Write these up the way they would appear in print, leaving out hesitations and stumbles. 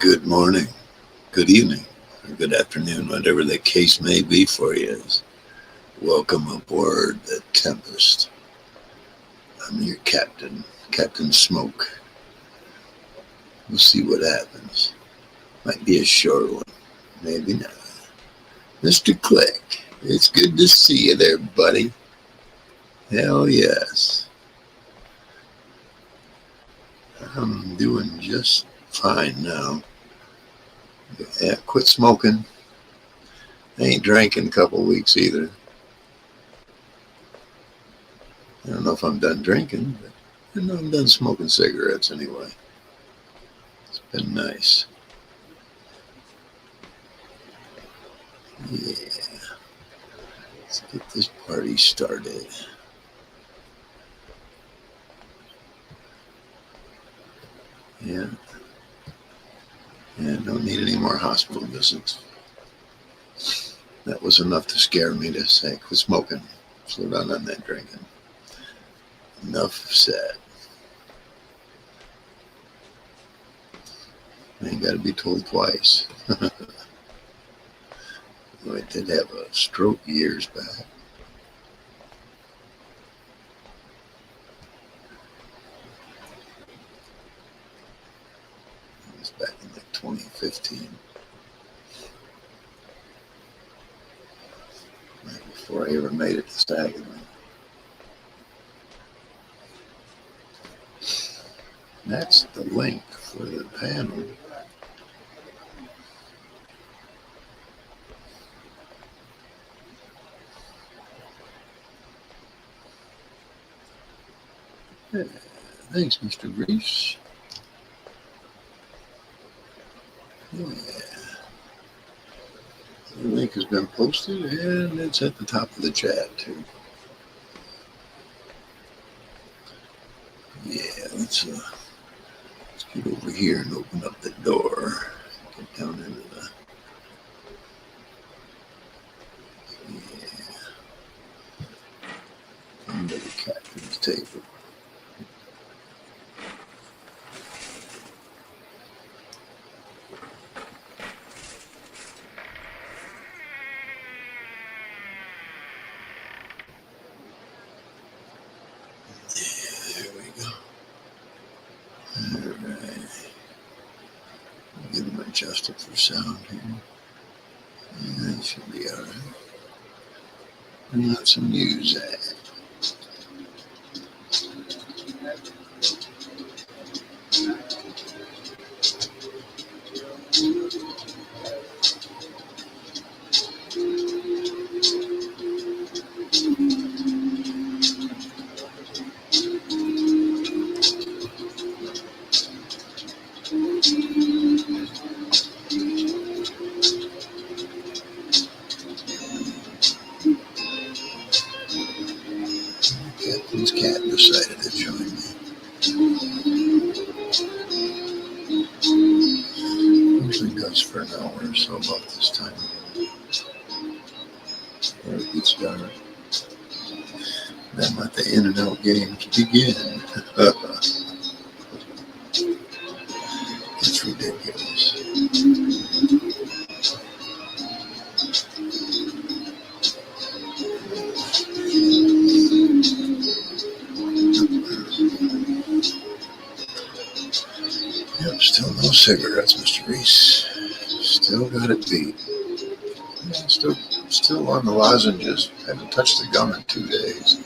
Good morning, good evening, or good afternoon, whatever the case may be for you. Welcome aboard the Tempest. I'm your captain, Captain Smoke. We'll see what happens. Might be a short one, maybe not. Mr. Click, it's good to see you there, buddy. Hell yes. I'm doing just fine now. Yeah, quit smoking. I ain't drank in a couple weeks either. I don't know if I'm done drinking, but I know I'm done smoking cigarettes anyway. It's been nice. Yeah, let's get this party started. Yeah, don't need any more hospital visits. That was enough to scare me to say, quit smoking, slow down on that drinking. Enough said. I ain't got to be told twice. I did have a stroke years back. It was back in like 2015. Right before I ever made it to Saginaw. That's the link for the panel. Yeah, thanks, Mr. Reese. Yeah. The link has been posted and it's at the top of the chat too. Yeah, let's get over here and open up the door. Get down into the... Yeah. Under the captain's table. There we go. Alright. Get them adjusted for sound here. Yeah, that should be alright. And let some news add. Captain's cat decided to join me. Usually goes for an hour or so about this time. Or it gets dark. Then let the in and out games begin. It's ridiculous. Yep, still no cigarettes, Mr. Reese. Still got it beat. Yeah, still on the lozenges. Haven't touched the gum in 2 days.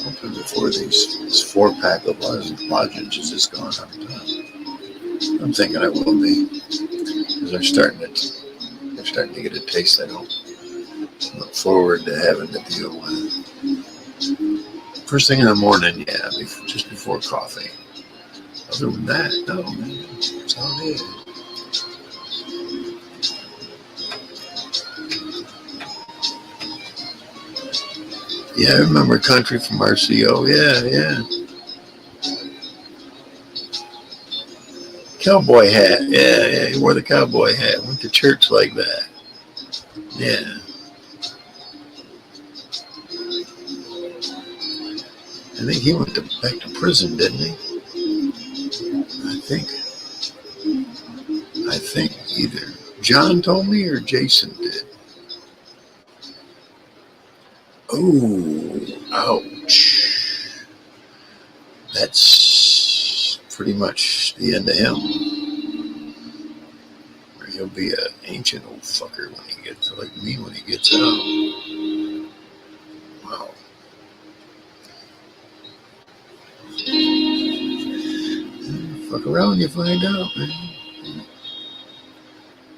Hopefully before this 4-pack of lozenges is gone, I'm done. I'm thinking I will be. Because they're starting to get a taste I don't look forward to having to deal with. First thing in the morning, yeah, just before coffee. Other than that, no, man. That's how it is. Yeah, I remember Country from RCO. Yeah. Cowboy hat. Yeah, he wore the cowboy hat. Went to church like that. Yeah. I think he went back to prison, didn't he? I think either John told me or Jason did. Oh, ouch. That's pretty much the end of him. Or he'll be an ancient old fucker when he gets, like me when he gets out. Wow. Fuck around, you find out, man.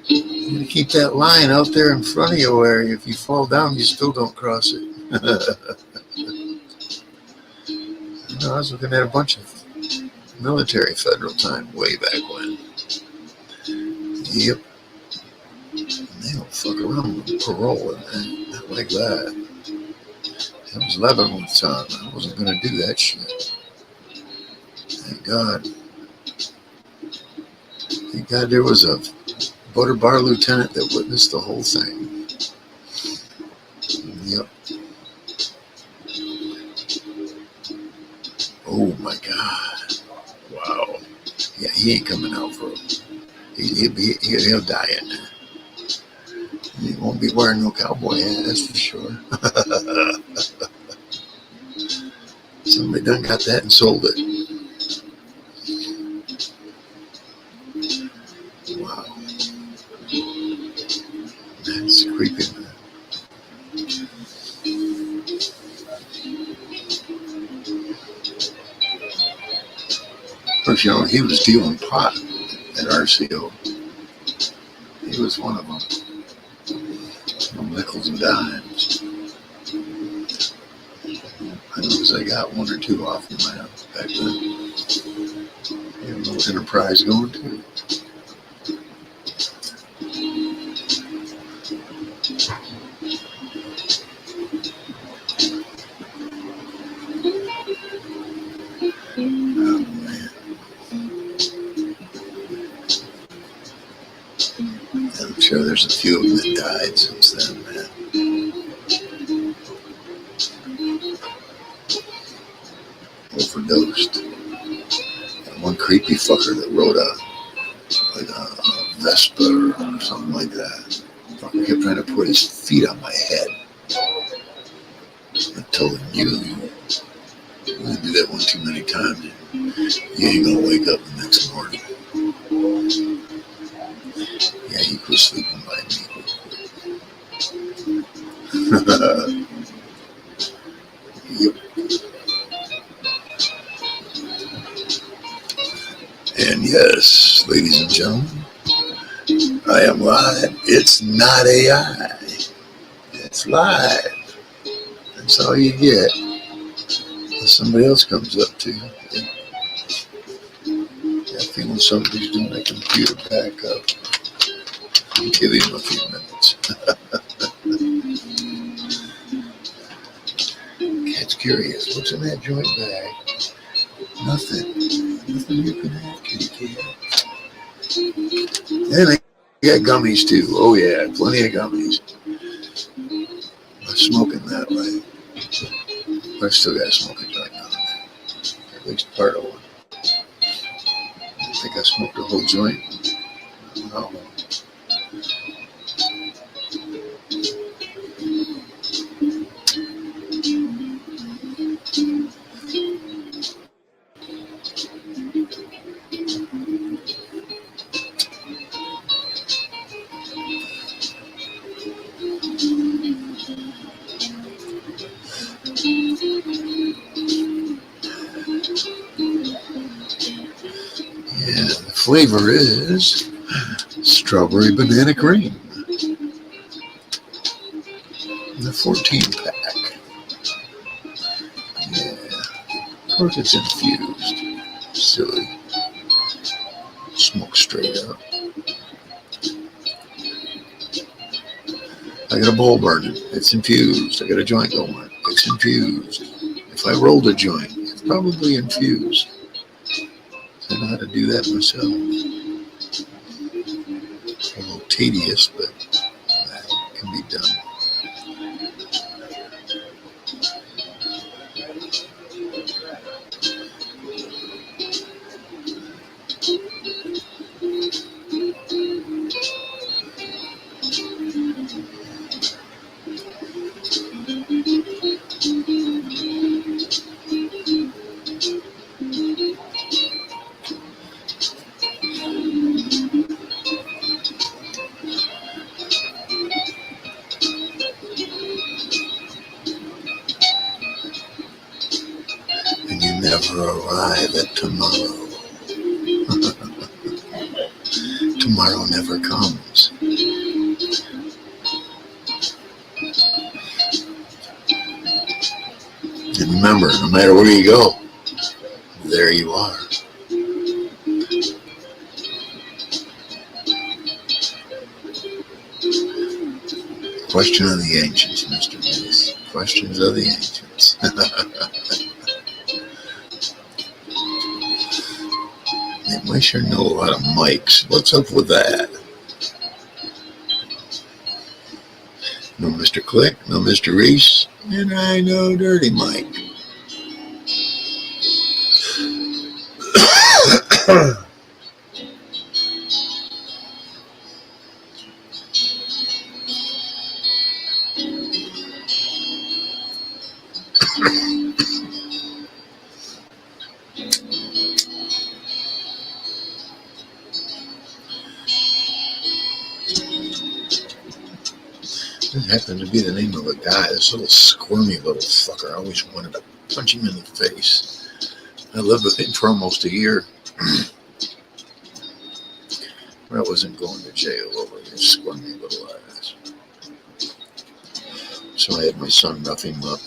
You gotta keep that line out there in front of you where if you fall down, you still don't cross it. I was looking at a bunch of military federal time way back when. Yep. They don't fuck around with parole, man. Not like that. That was Lebanon time. I wasn't gonna do that shit. Thank God. Thank God there was a butter bar lieutenant that witnessed the whole thing. Yep. Oh my God. Wow. Yeah, he ain't coming out for him. He'll die in there. He won't be wearing no cowboy hat, that's for sure. Somebody done got that and sold it. Wow. That's creepy, man. Of course, he was dealing pot at RCO. He was one of them. Nickels and dimes. I know I got one or two off in my house back then. He had a little enterprise going too. Oh man. I'm sure there's a few of them that died since then, man. Overdosed. And one creepy fucker that rode a Vespa or something like that. Fucker kept trying to put his feet on my head. I told him, you do that one too many times, you ain't gonna wake up the next morning. Yeah, he quit sleeping by me. Yep. And yes, ladies and gentlemen, I am live. It's not AI. It's live. That's all you get. If somebody else comes up to you, I feeling somebody's doing my computer back up. I'll give him a few minutes. Cat's curious. What's in that joint bag? Nothing. Nothing you can have, kitty cat. And I got gummies too. Oh yeah, plenty of gummies. I'm smoking that way. But I still got to smoke a joint on there. At least part of one. I think I smoked a whole joint. I don't know. Yeah, the flavor is strawberry banana cream. The 14 pack. Yeah. Of course it's infused. Silly. Smoke straight up. I got a bowl burning. It's infused. I got a joint going. It's infused. If I rolled a joint, it's probably infused. I know how to do that myself. It's a little tedious, but I can be done. And you never arrive at tomorrow. Tomorrow never comes. And remember, no matter where you go, there you are. Question of the ancients, Mr. Mace. Questions of the ancients. Man, we sure know a lot of mics. What's up with that? No Mr. Click, no Mr. Reese, and I know Dirty Mike. It happened to be the name of a guy, this little squirmy little fucker. I always wanted to punch him in the face. I lived with him for almost a year. I wasn't going to jail over his squirmy little ass. So I had my son rough him up.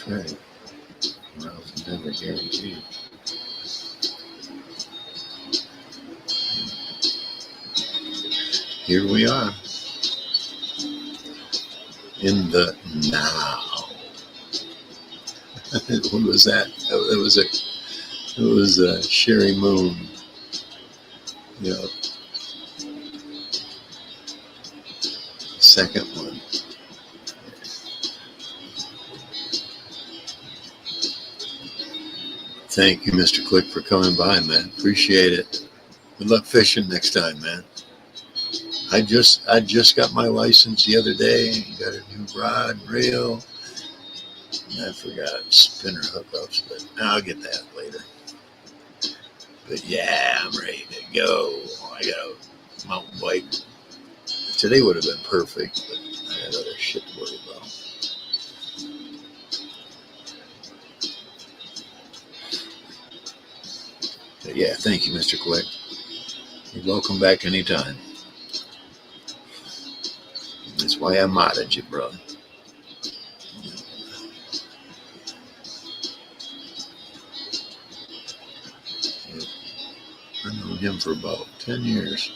Right. Well, it's never guaranteed. Here we are in the now. What was that? It was a Sherry Moon. You know, second one. Thank you, Mr. Click, for coming by, man. Appreciate it. Good luck fishing next time, man. I just got my license the other day. Got a new rod and reel. And I forgot spinner hookups, but I'll get that later. But yeah, I'm ready to go. I got a mountain bike. Today would have been perfect, but I had other shit to worry about. But yeah, thank you, Mr. Click. You're welcome back anytime. That's why I modded you, brother. I've known him for about 10 years.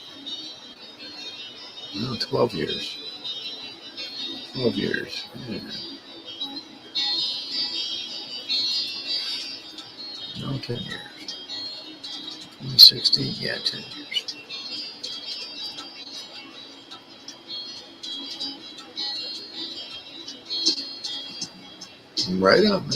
No, 12 years. 12 years. Yeah. No, 10 years. 2016, yeah, 10 years. Right on, man.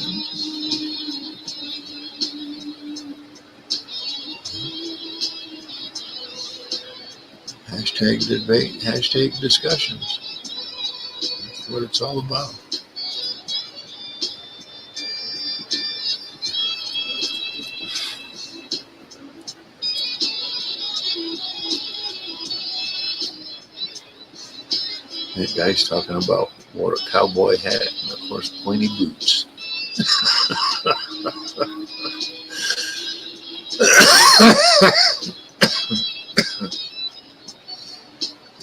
Hashtag debate, hashtag discussions. That's what it's all about. That guy's talking about wore a cowboy hat and, of course, pointy boots.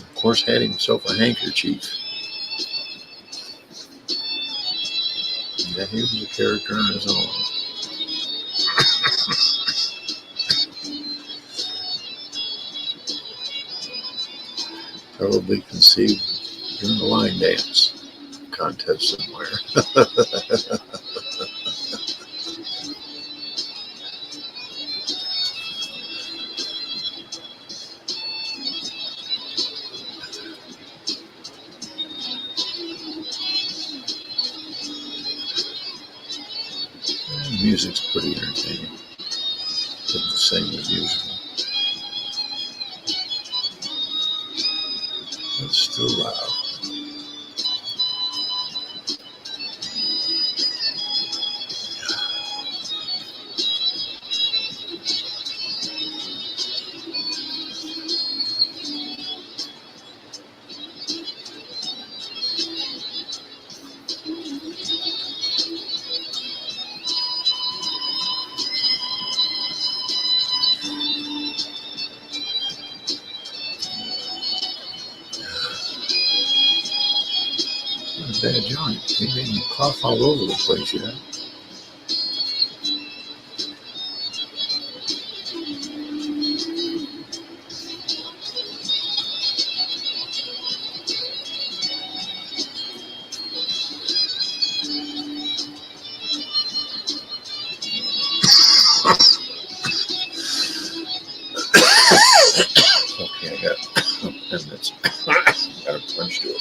Of course, had himself a handkerchief. Yeah, he was a character on his own. probably conceived during a line dance contest somewhere. Music's pretty entertaining, but the same as usual. It's still loud. Not a bad joint. He made me cough all over the place, you know. Okay, I got 10 minutes. Got a punch to it.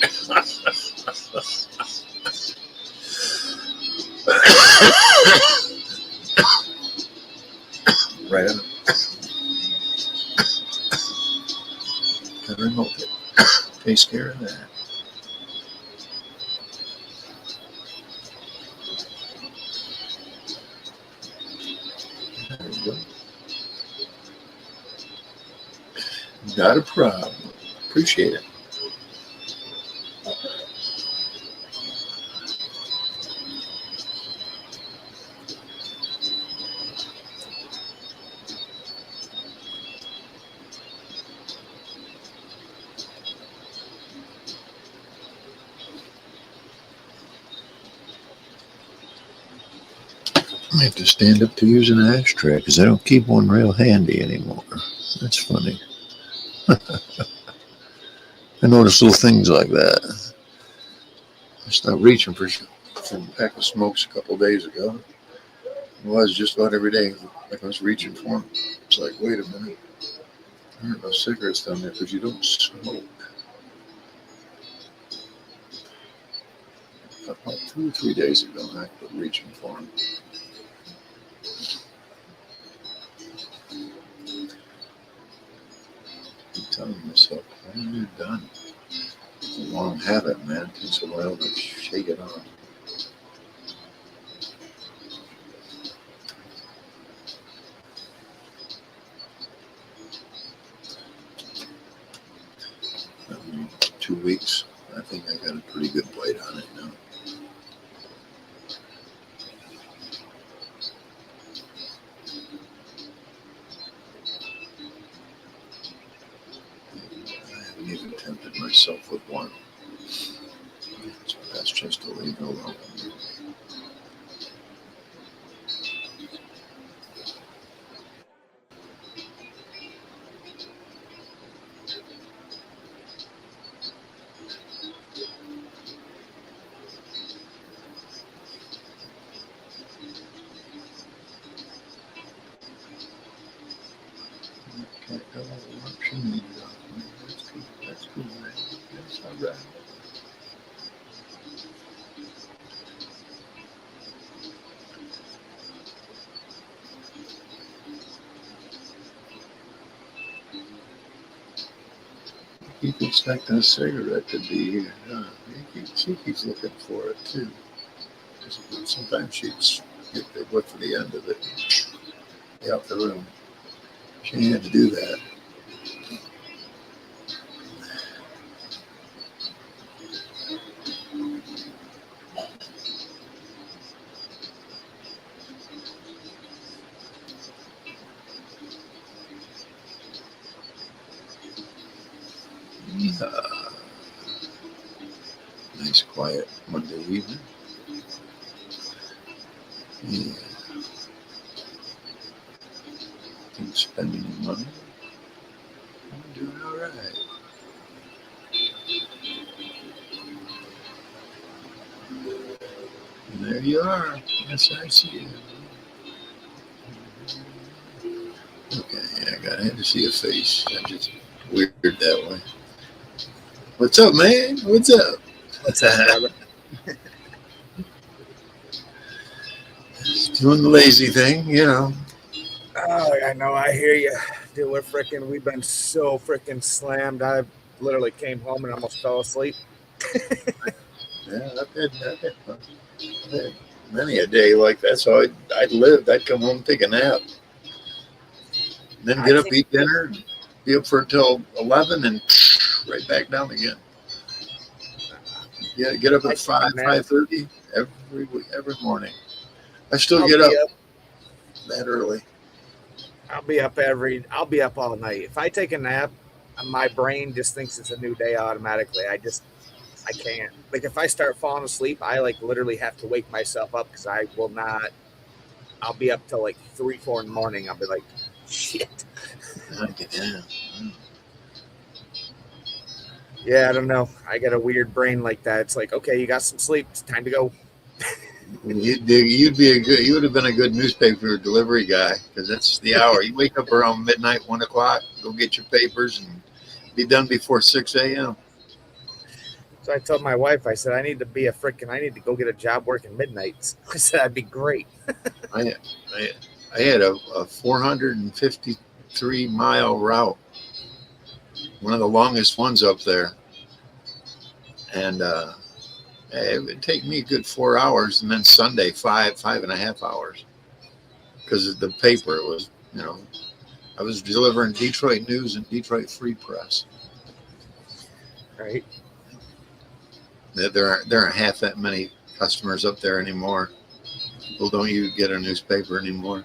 Right on. Gotta remote it. Takes care of that. There we go. Not a problem. Appreciate it. I have to stand up to use an ashtray because I don't keep one real handy anymore. That's funny. I notice little things like that. I stopped reaching for a pack of smokes a couple of days ago. It was just about every day, like I was reaching for them. It's like, wait a minute, there are no cigarettes down there because you don't smoke. About 2 or 3 days ago, I quit reaching for them. I'm telling myself, when you're done, it's a long habit, man. It takes a while to shake it off. I mean, 2 weeks, I think I got a pretty good bite on it now. I haven't even tempted myself with one. So that's just to leave it alone. Okay, got all the option needed off me. That's cool. That's cool, man. That's all right. He keeps expecting a cigarette to be here. She keeps looking for it too. Sometimes she'd look for the end of it, get out the room. She had to do that. Uh, nice quiet Monday evening. Yeah. Didn't spend any money. I'm doing all right. Yes, I see you. Okay, yeah, I had to see a face. I just weird that way. What's up, man? What's up? What's up, brother? Doing the lazy thing, you know. Oh, I know. I hear you. Dude, we've been so freaking slammed. I literally came home and almost fell asleep. Yeah, I've had many a day like that. So I lived. I'd come home, take a nap, then I get up, can't. eat dinner, and be up for until 11, and right back down again. Yeah, get up I at take a nap. 5:30 every morning. I still I'll get be up up. that early. I'll be up all night. If I take a nap, my brain just thinks it's a new day automatically. I can't. Like if I start falling asleep, I like literally have to wake myself up because I will not. I'll be up till like 3, 4 in the morning. I'll be like, shit. Yeah. Yeah, I don't know. I got a weird brain like that. It's like, okay, you got some sleep. It's time to go. You would have been a good newspaper delivery guy because that's the hour. You wake up around midnight, 1 o'clock, go get your papers, and be done before 6 a.m. So I told my wife, I said, I need to go get a job working midnights. I said, that'd be great. I, I, I had a 453-mile route, one of the longest ones up there, and it would take me a good 4 hours, and then Sunday 5.5 hours because of the paper. It was, I was delivering Detroit News and Detroit Free Press. Right. There aren't half that many customers up there anymore. People don't you get a newspaper anymore.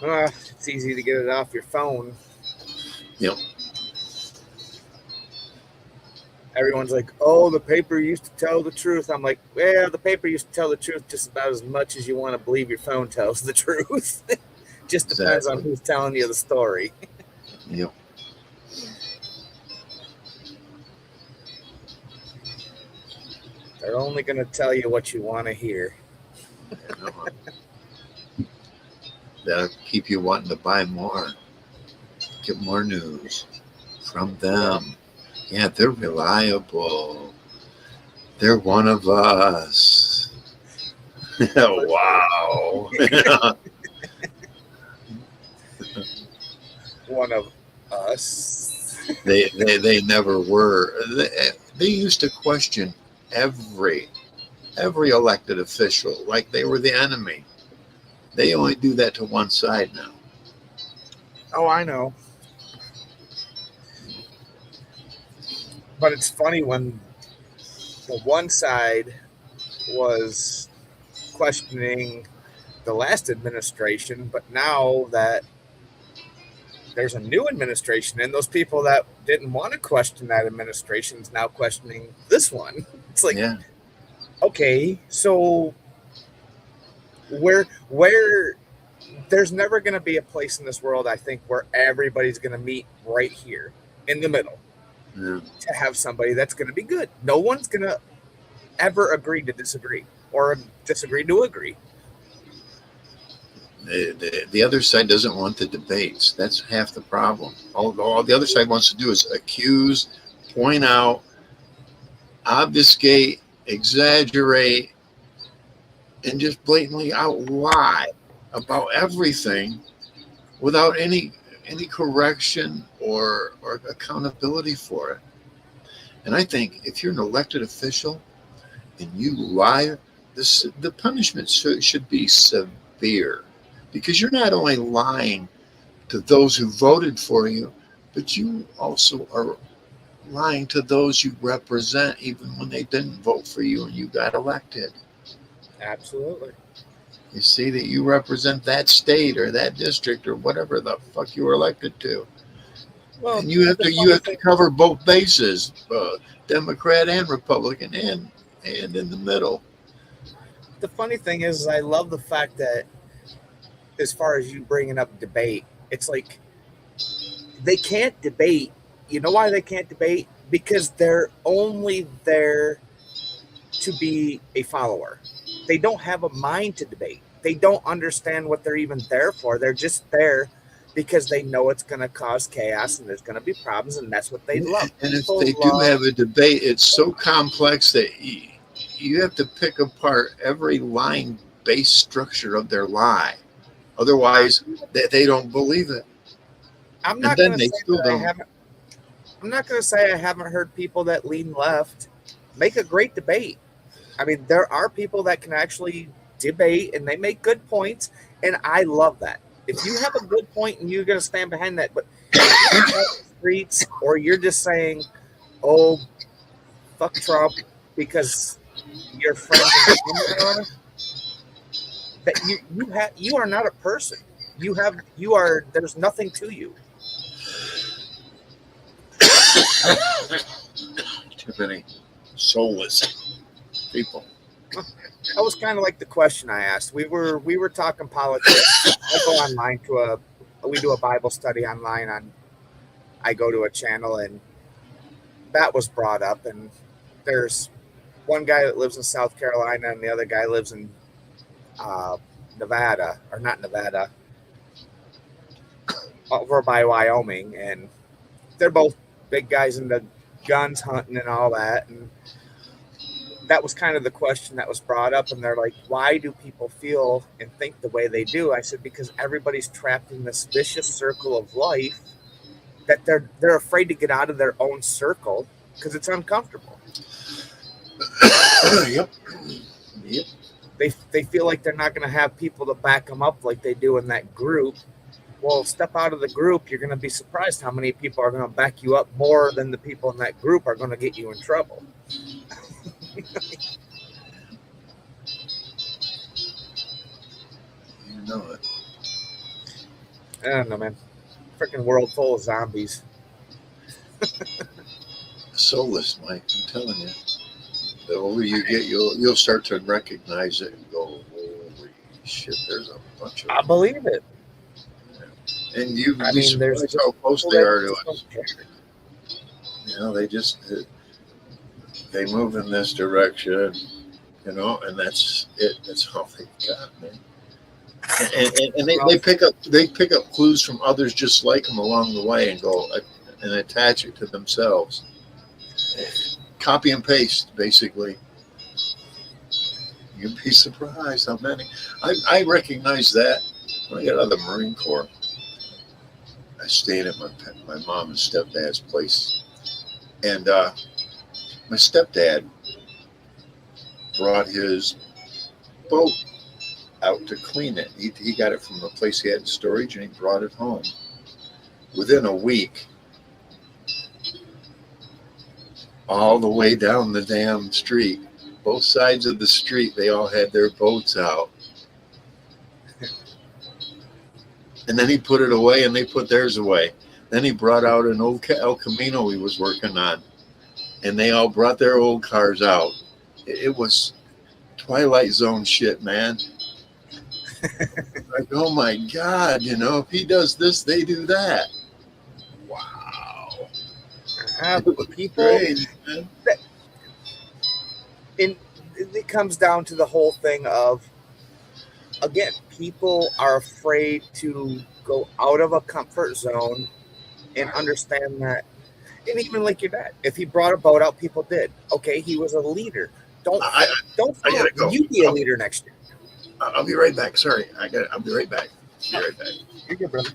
It's easy to get it off your phone. Yep. Everyone's like, oh, the paper used to tell the truth. I'm like, well, the paper used to tell the truth just about as much as you want to believe your phone tells the truth. Just depends on Exactly. who's telling you the story. Yep. They're only going to tell you what you want to hear. That'll keep you wanting to buy more, get more news from them. Yeah, they're reliable. They're one of us. Wow. One of us. they never were. They used to question every elected official like they were the enemy. They only do that to one side now. Oh, I know. But it's funny when the one side was questioning the last administration, but now that there's a new administration and those people that didn't want to question that administration is now questioning this one. It's like, Yeah. okay, so where there's never going to be a place in this world, I think, where everybody's going to meet right here in the middle Yeah. to have somebody that's going to be good. No one's going to ever agree to disagree or disagree to agree. The other side doesn't want the debates. That's half the problem. All the other side wants to do is accuse, point out, obfuscate, exaggerate, and just blatantly out lie about everything without any correction or accountability for it. And I think if you're an elected official and you lie, the punishment should be severe, because you're not only lying to those who voted for you, but you also are lying to those you represent, even when they didn't vote for you and you got elected. Absolutely. You see that you represent that state or that district or whatever the fuck you were elected to, Well, and you have to cover both bases, Democrat and Republican, and in the middle. the funny thing is, I love the fact that as far as you bringing up debate, it's like they can't debate. You know why they can't debate? Because they're only there to be a follower. they don't have a mind to debate. They don't understand what they're even there for. They're just there because they know it's going to cause chaos and there's going to be problems, and that's what they love. And if People they do love. have a debate, it's so complex that you have to pick apart every line based structure of their lie. Otherwise, they don't believe it. I'm And not then going to they say still that I don't. haven't. I'm not going to say I haven't heard people that lean left make a great debate. I mean, there are people that can actually debate and they make good points, and I love that. If you have a good point and you're going to stand behind that, but if you're out in the streets or you're just saying, "Oh, fuck Trump," because your friends and family are, that you are not a person. You are there's nothing to you. Too many soulless people. That was kind of like the question I asked. We were talking politics. I go online to we do a Bible study online on. I go to a channel and that was brought up, and there's one guy that lives in South Carolina and the other guy lives in uh, Nevada, or not Nevada, over by Wyoming, and they're both big guys into guns, hunting, and all that. And that was kind of the question that was brought up, and they're like, why do people feel and think the way they do? I said, because everybody's trapped in this vicious circle of life that they're afraid to get out of their own circle because it's uncomfortable. Yep. Yep. They feel like they're not going to have people to back them up like they do in that group. Well, step out of the group, you're going to be surprised how many people are going to back you up more than the people in that group are going to get you in trouble. You know it. I don't know, man. Freaking world full of zombies. Soulless, Mike. I'm telling you. The older you get, you'll start to recognize it and go, "Holy shit!" There's a bunch I of, believe it. and you'd I be mean, there's surprised just how close people they that are to just us. don't care. You know, they move in this direction, and that's it. That's all they got, man. And they pick up clues from others just like them along the way and go and attach it to themselves. Copy and paste, basically. You'd be surprised how many. I recognize that when I got out of the Marine Corps. I stayed at my mom and stepdad's place, and my stepdad brought his boat out to clean it. He got it from the place he had in storage, and he brought it home. Within a week, all the way down the damn street, both sides of the street, they all had their boats out. And then he put it away, and they put theirs away. Then he brought out an old El Camino he was working on, and they all brought their old cars out. It was Twilight Zone shit, man. Like, oh my God, if he does this, they do that. Wow. People, Crazy, man. it comes down to the whole thing of, again, people are afraid to go out of a comfort zone and understand that. And even like your dad, if he brought a boat out, people did. Okay, he was a leader. Don't I gotta go. You be a leader next year. I'll be right back. Sorry, I'll be right back. Be right back. You're good, brother.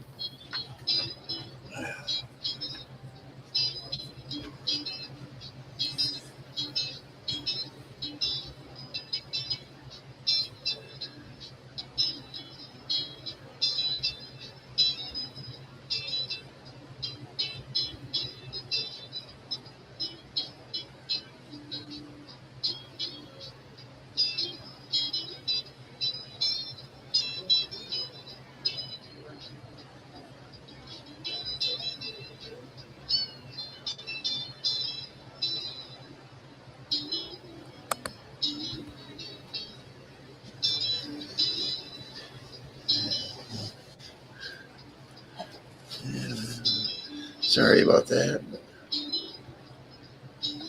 Sorry about that.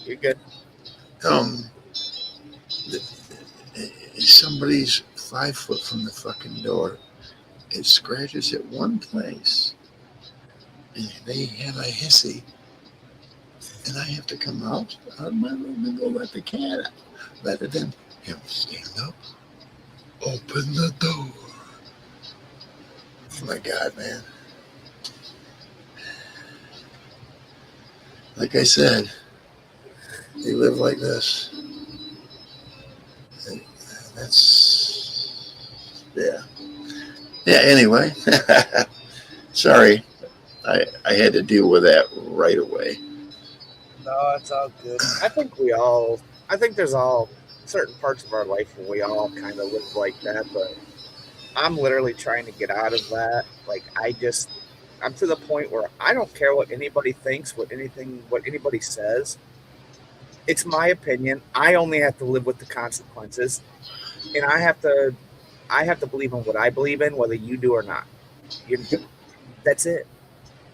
You're good. Um, somebody's 5 foot from the fucking door, it scratches at one place, and they have a hissy, and I have to come out of my room and go let the cat out, rather than him stand up, open the door. Oh my God, man. Like I said, they live like this. And that's, yeah. Yeah, anyway. Sorry. I had to deal with that right away. No, it's all good. I think there's all certain parts of our life where we all kind of live like that, but I'm literally trying to get out of that. Like, I'm to the point where I don't care what anybody thinks, what anybody says. It's my opinion. I only have to live with the consequences, and I have to believe in what I believe in, whether you do or not. That's it.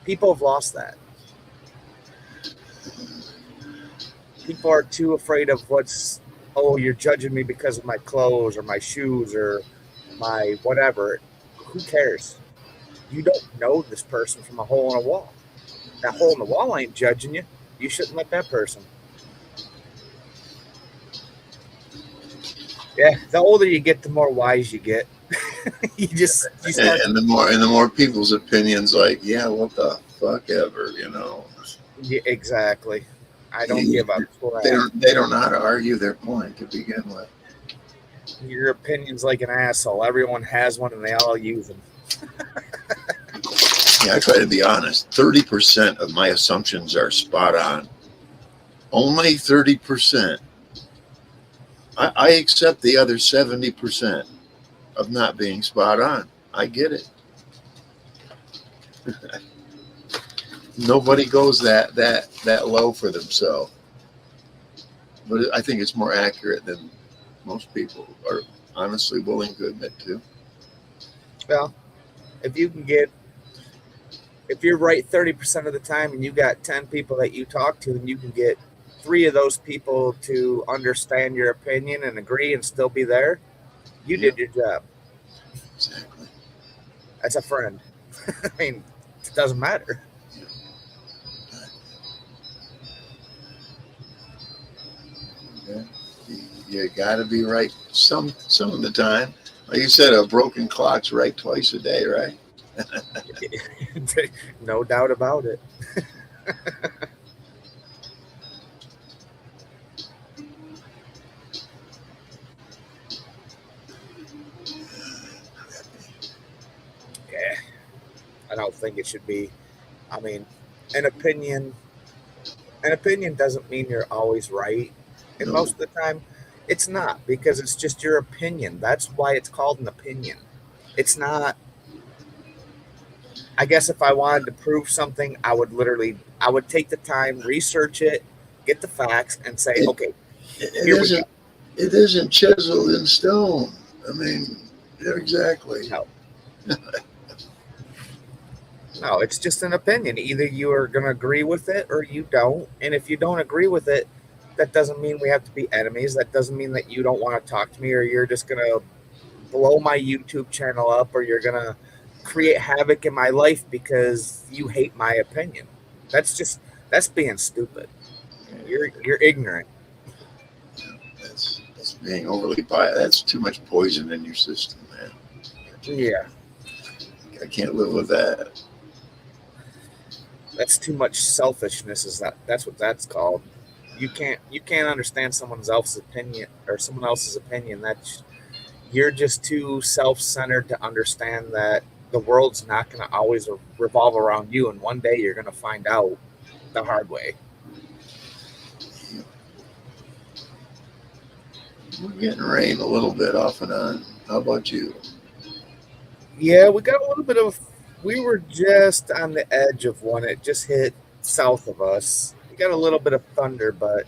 People have lost that. People are too afraid of you're judging me because of my clothes or my shoes or my whatever. Who cares? You don't know this person from a hole in a wall. That hole in the wall ain't judging you. You shouldn't let that person. Yeah, the older you get, the more wise you get. you start, And the more people's opinions, like, yeah, what the fuck ever, Yeah, exactly. I don't give a crap. They don't know how to argue their point to begin with. Your opinion's like an asshole. Everyone has one, and they all use them. Yeah, I try to be honest. 30% of my assumptions are spot on. Only 30%. I accept the other 70% of not being spot on. I get it. Nobody goes that low for themselves. But I think it's more accurate than most people are honestly willing to admit to. Well, if you're right 30% of the time and you got 10 people that you talk to and you can get 3 of those people to understand your opinion and agree and still be there, you did your job. Exactly. That's a friend. I mean, it doesn't matter. Yeah. You got to be right some of the time. Like you said, a broken clock's right twice a day, right? No doubt about it. Yeah, I don't think it should be. I mean, an opinion doesn't mean you're always right. And No. most of the time, it's not, because it's just your opinion. That's why it's called an opinion. It's not. I guess if I wanted to prove something, I would take the time, research it, get the facts, and say, okay, here we go. It isn't chiseled in stone. I mean, yeah, exactly. No, it's just an opinion. Either you are going to agree with it or you don't. And if you don't agree with it, that doesn't mean we have to be enemies. That doesn't mean that you don't want to talk to me or you're just going to blow my YouTube channel up or you're going to create havoc in my life because you hate my opinion. That's being stupid. You're ignorant. That's being overly biased. That's too much poison in your system, man. Yeah. I can't live with that. That's too much selfishness. That's what that's called. You can't understand someone else's opinion. You're just too self-centered to understand that the world's not going to always revolve around you, and one day you're going to find out the hard way. We're getting rain a little bit off and on. How about you? Yeah, we got a little bit of. We were just on the edge of one. It just hit south of us. We got a little bit of thunder, but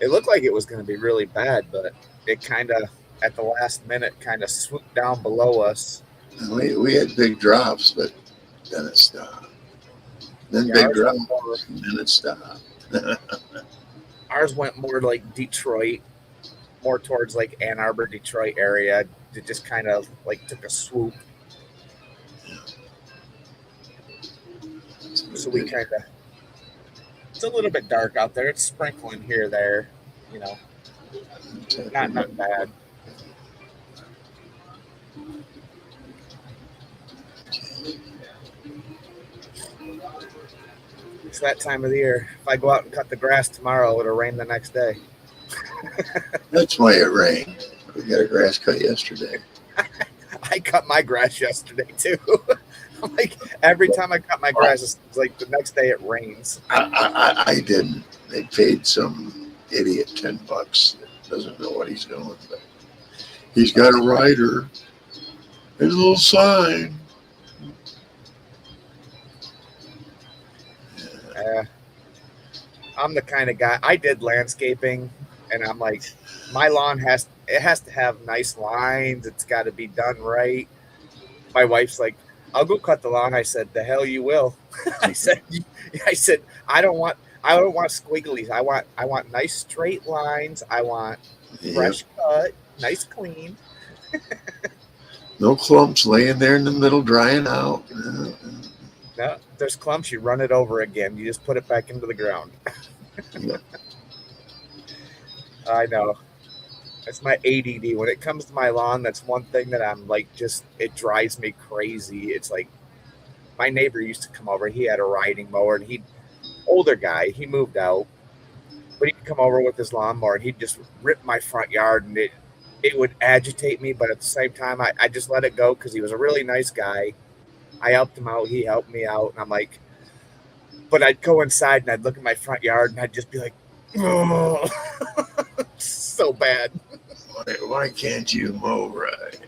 it looked like it was going to be really bad. But it kind of, at the last minute, kind of swooped down below us. We had big drops, but then it stopped. Then big drops, and then it stopped. Ours went more like Detroit. more towards like Ann Arbor, Detroit area. It just kind of like took a swoop. So we kind of, it's a little bit dark out there. It's sprinkling here or there, you know, not bad. It's that time of the year. If I go out and cut the grass tomorrow, it'll rain the next day. That's why it rained. We got a grass cut yesterday. I cut my grass yesterday too. Like every time I cut my grass, it's like the next day it rains. I didn't. They paid some idiot $10 that doesn't know what he's doing. But he's got a rider. There's a little sign. I'm the kind of guy. I did landscaping, and I'm like, my lawn has to have nice lines. It's got to be done right. My wife's like, I'll go cut the lawn. I said, the hell you will. I said, I don't want squigglies. I want nice straight lines. I want fresh cut, nice clean. No clumps laying there in the middle drying out. No, there's clumps. You run it over again. You just put it back into the ground. Yeah. I know. That's my ADD. When it comes to my lawn, that's one thing that I'm like, just, it drives me crazy. It's like, my neighbor used to come over. He had a riding mower, and older guy, he moved out, but he'd come over with his lawnmower, and he'd just rip my front yard, and it would agitate me. But at the same time, I just let it go because he was a really nice guy. I helped him out. He helped me out. And I'm like, but I'd go inside and I'd look at my front yard and I'd just be like, oh, so bad. Why can't you mow right?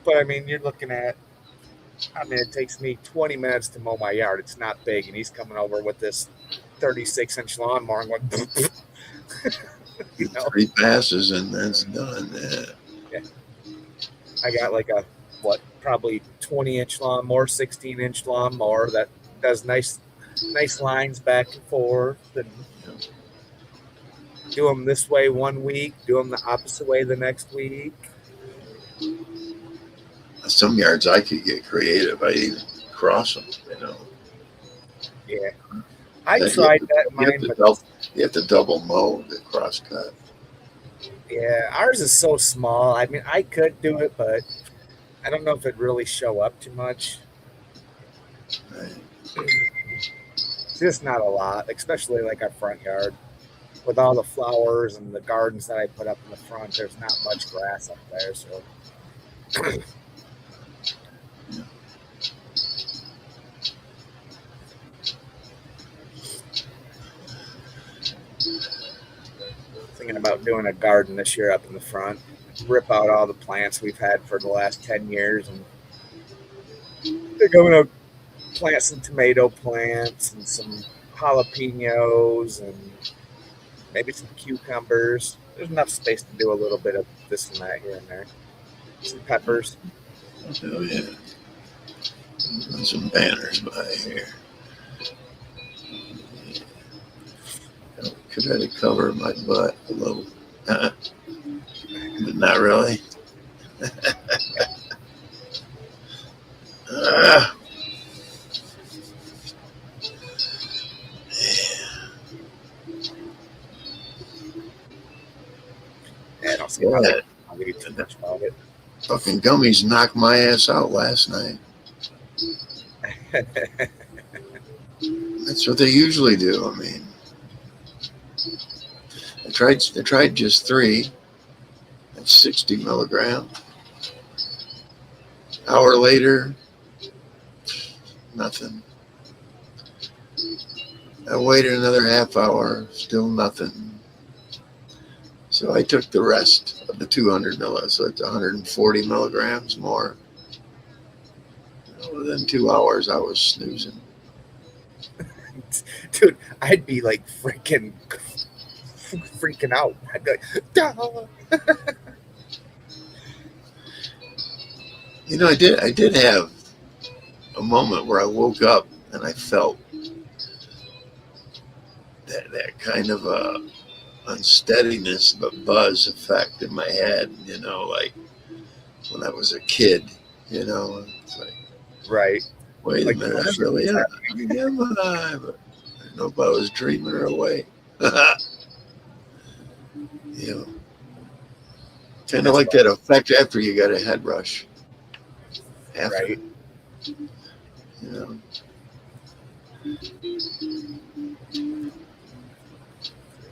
But I mean, you're looking at, it takes me 20 minutes to mow my yard. It's not big. And he's coming over with this 36-inch lawnmower. I'm like, you know? 3 passes and that's done. Yeah. I got like a, probably 20-inch lawnmower, 16-inch lawnmower that does nice lines back and forth, and do them this way one week, do them the opposite way the next week. Some yards I could get creative. I even cross them, you know. Yeah. I tried that in mine, but you have to double mow the cross cut. Yeah, ours is so small. I mean, I could do it, but I don't know if it'd really show up too much. Right. It's just not a lot, especially like our front yard. With all the flowers and the gardens that I put up in the front, there's not much grass up there, so. Thinking about doing a garden this year up in the front. Rip out all the plants we've had for the last 10 years, and they're going to plant some tomato plants and some jalapenos and maybe some cucumbers. There's enough space to do a little bit of this and that here and there. Some peppers. Oh yeah. And some banners by here. Could I cover my butt a little? But not really. Yeah, I don't see how I'll get too much about it. Fucking gummies knocked my ass out last night. That's what they usually do. I mean, I tried just 3. That's 60 milligrams. Hour later, nothing. I waited another half hour, still nothing. So I took the rest of the 200 millis, so it's 140 milligrams more. Within 2 hours, I was snoozing. Dude, I'd be like freaking out. I'd be like, duh. You know, I did have a moment where I woke up and I felt that kind of unsteadiness, but buzz effect in my head, like when I was a kid, it's like, Right. wait a Like, minute, I really am. Am I? But I don't know if I was dreaming or awake. you know, kind of like that effect after you got a head rush. After, right. you know.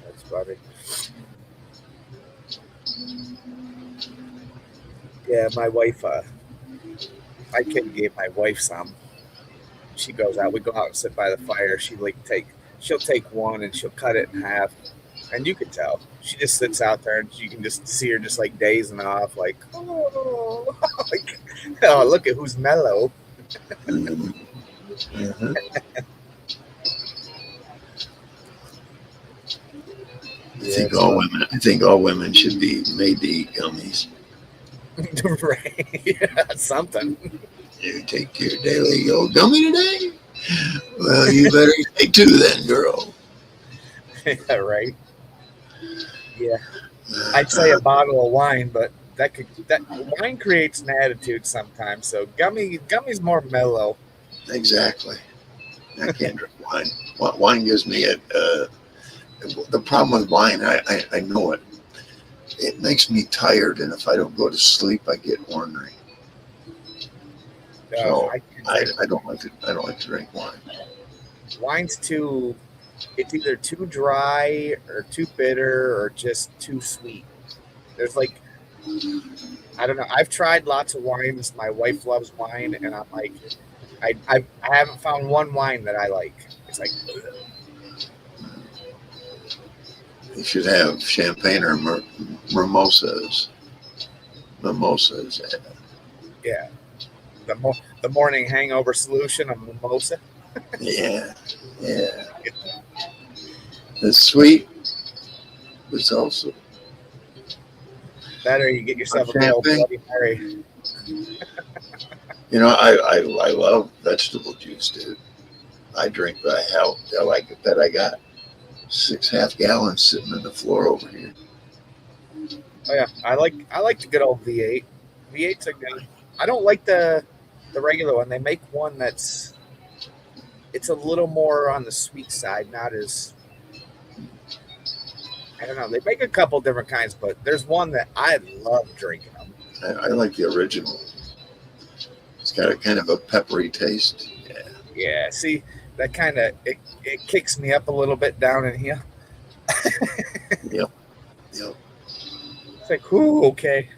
That's funny. Yeah, my wife, my kid gave my wife some. She goes out. We go out and sit by the fire. She'll take one and she'll cut it in half, and you can tell she just sits out there, and you can just see her just like dazing off, like, oh, like, oh, look at who's mellow. Mhm. Mhm. Yeah, I think all women should be made to eat gummies. right. Yeah, something. You take your daily old gummy today? Well, you better take two then, girl. Yeah, right. Yeah, I'd say a bottle of wine, but that wine creates an attitude sometimes. So gummy's more mellow. Exactly. I can't drink wine. Wine gives me the problem with wine. I know it. It makes me tired, and if I don't go to sleep, I get ornery. So I can I, drink I don't like to. I don't like to drink wine. wine's too. It's either too dry or too bitter or just too sweet. There's like, I don't know. I've tried lots of wines. My wife loves wine, and I'm like, I haven't found one wine that I like. It's like, You should have champagne or mimosas. Mimosas. yeah, the morning hangover solution of mimosa. Yeah. Yeah. It's sweet. It's also Better you get yourself a good old champagne. Bloody Mary. I love vegetable juice, dude. I drink the hell like that. I got 6 half gallons sitting on the floor over here. Oh yeah, I like the good old V8. V8's a good. I don't like the regular one. They make one it's a little more on the sweet side, not as, I don't know. They make a couple different kinds, but there's one that I love drinking them. I like the original. It's got a kind of a peppery taste. Yeah. Yeah, see, that kind of it kicks me up a little bit down in here. Yep. Yep. It's like, whoo, okay.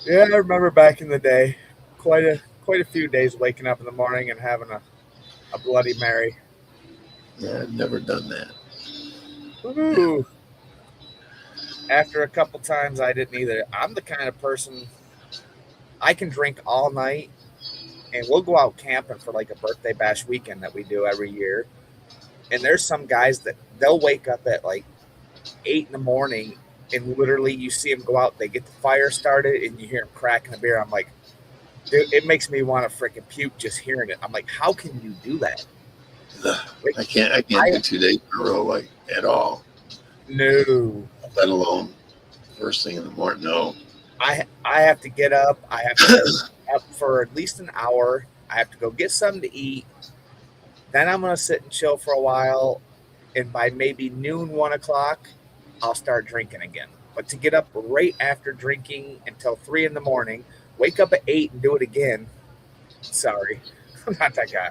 Yeah, I remember back in the day, quite a few days waking up in the morning and having a Bloody Mary. Yeah, I've never done that. Ooh. After a couple times, I didn't either. I'm the kind of person, I can drink all night, and we'll go out camping for like a birthday bash weekend that we do every year. And there's some guys that they'll wake up at like 8 in the morning, and literally you see them go out. They get the fire started, and you hear them cracking the beer. I'm like, dude, it makes me want to freaking puke just hearing it. I'm like, how can you do that? Like, I can't do 2 days in a row like at all. no. Let alone first thing in the morning. No. I have to get up. I have to get up for at least an hour. I have to go get something to eat. Then I'm gonna sit and chill for a while, and by maybe noon, 1 o'clock, I'll start drinking again. But to get up right after drinking until 3 in the morning, wake up at 8 and do it again. Sorry, I'm not that guy.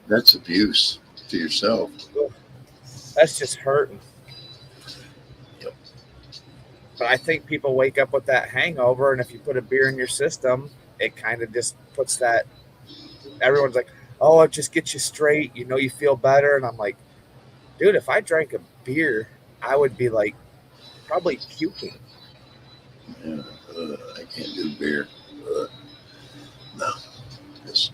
That's abuse to yourself. That's just hurting. Yep. But I think people wake up with that hangover, and if you put a beer in your system, it kind of just puts that. Everyone's like, "Oh, it just gets you straight. You know, you feel better." And I'm like, dude, if I drank a beer, I would be like probably puking. Yeah, I can't do beer. No, just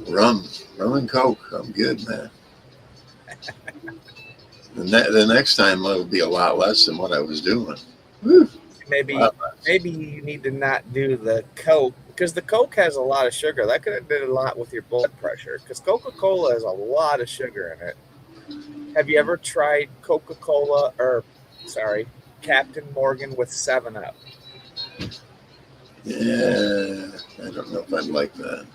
rum and coke. I'm good, man. The next time it'll be a lot less than what I was doing. Woo, Maybe lot less. maybe you need to not do the Coke because the Coke has a lot of sugar. That could have did a lot with your blood pressure. Because Coca-Cola has a lot of sugar in it. Have you ever tried Coca-Cola or, sorry, Captain Morgan with 7 Up? Yeah, I don't know if I'd like that.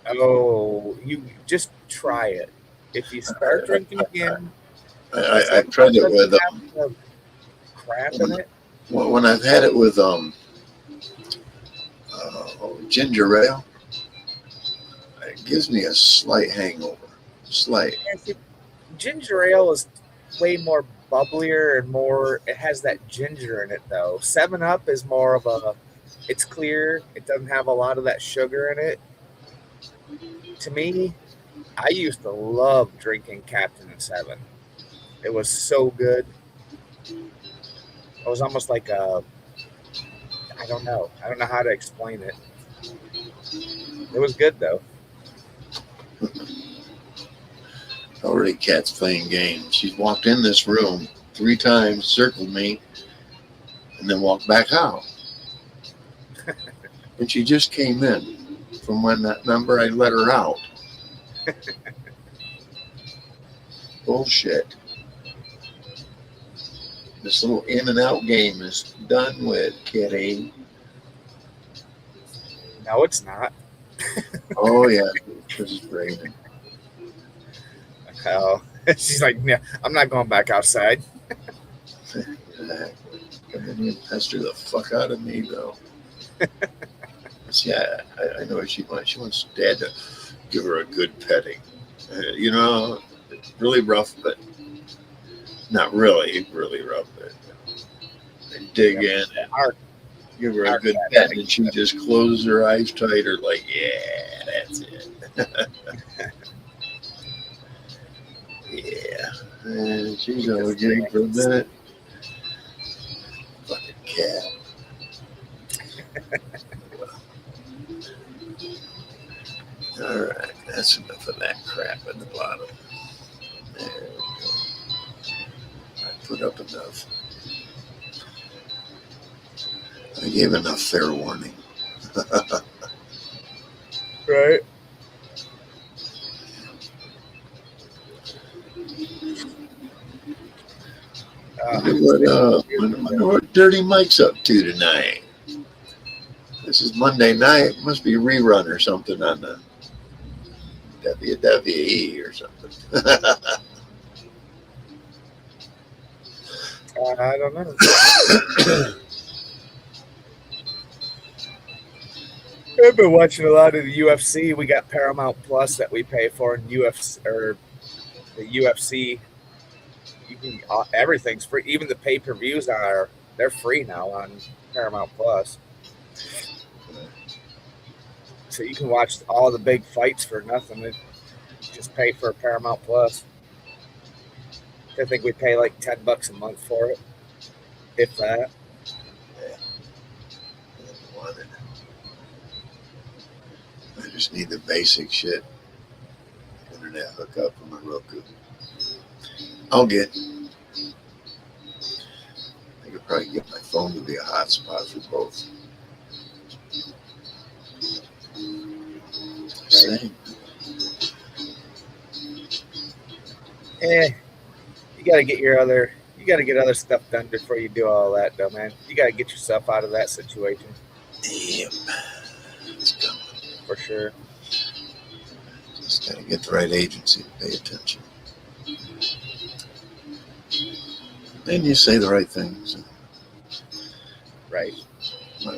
Oh, you just try it. If you start drinking again, I've tried it with have the crap in it. when I've had it with ginger ale. It gives me a slight hangover. Slight. And see, ginger ale is way more bubblier and more. It has that ginger in it though. 7 Up is more of a. It's clear. It doesn't have a lot of that sugar in it. To me, I used to love drinking Captain and Seven. It was so good. It was almost like a. I don't know. I don't know how to explain it. It was good though. Already, Cat's playing games. She's walked in this room 3 times, circled me, and then walked back out. And she just came in from when that number I let her out. Bullshit. This little in and out game is done with, kitty. No, it's not. Oh, yeah. This is raining. Oh, she's like, yeah, I'm not going back outside. Exactly. Come in here and pester the fuck out of me, though. Yeah, I know what she wants. She wants Dad to give her a good petting. It's really rough, but not really rough. But they dig in and give her a good pet, and she just closes her eyes tighter, like, yeah, that's it. Yeah, and she's over getting for a minute. Fucking cat. All right, that's enough of that crap at the bottom. There we go. I put up enough. I gave enough fair warning. Right. Wonder what Dirty Mike's up to tonight. This is Monday night. Must be a rerun or something on the WWE or something. I don't know. I've been watching a lot of the UFC. We got Paramount Plus that we pay for, and UFC or the UFC. You can everything's free. Even the pay-per-views they're free now on Paramount Plus. So you can watch all the big fights for nothing. Just pay for Paramount Plus. I think we pay like $10 a month for it, if that. Yeah. I just need the basic shit. Internet hookup for my Roku. I'll get. I could probably get my phone to be a hotspot for both. Same. You gotta get other stuff done before you do all that, though, man. You gotta get yourself out of that situation. Yep. It's coming. For sure. Just gotta get the right agency to pay attention. And you say the right things. Right.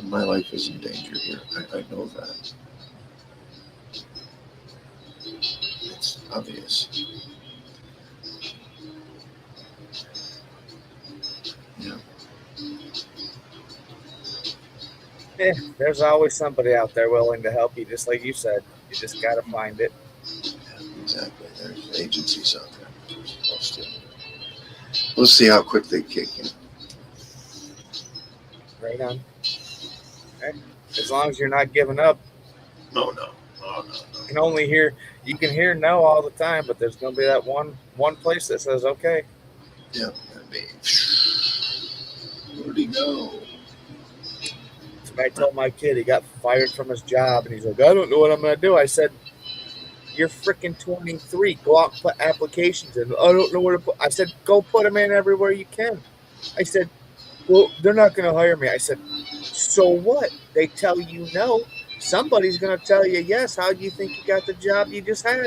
My life is in danger here. I know that. It's obvious. Yeah. Yeah, there's always somebody out there willing to help you, just like you said. You just gotta find it. Yeah, exactly. There's agencies out there. We'll see how quick they kick in. Right on. Okay. As long as you're not giving up. No. You can hear no all the time, but there's gonna be that one place that says okay. Yeah, I mean, where'd he go? I told my kid he got fired from his job, and he's like, I don't know what I'm going to do. I said, you're freaking 23. Go out and put applications in. I don't know where to put. I said, go put them in everywhere you can. I said, well, they're not going to hire me. I said, so what? They tell you no. Somebody's going to tell you yes. How do you think you got the job you just had?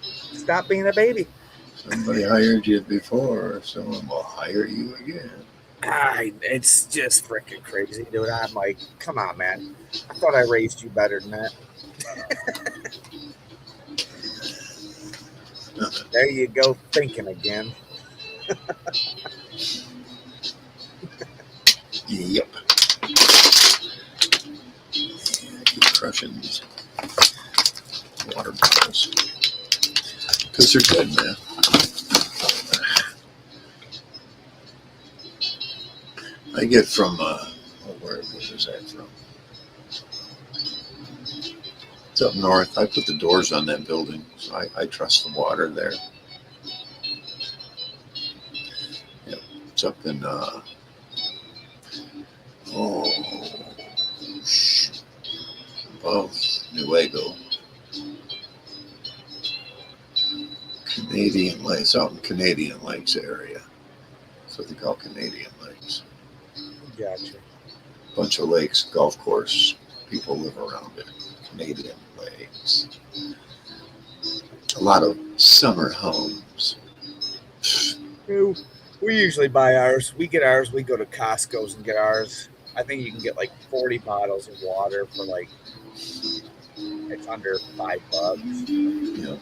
Stop being a baby. Somebody hired you before, someone will hire you again. It's just freaking crazy, dude. I'm like, come on, man. I thought I raised you better than that. There you go, thinking again. Yep. Keep crushing these water bottles because they're good, man. I get from where is that from? It's up north. I put the doors on that building, so I trust the water there. Yep. It's up in above Nuevo. Canadian Lakes, out in Canadian Lakes area. That's what they call Canadian Lakes. Gotcha. Bunch of lakes, golf course. People live around it. Canadian Lakes. A lot of summer homes. We usually buy ours. We get ours. We go to Costco's and get ours. I think you can get like 40 bottles of water for like, it's under $5. Yeah.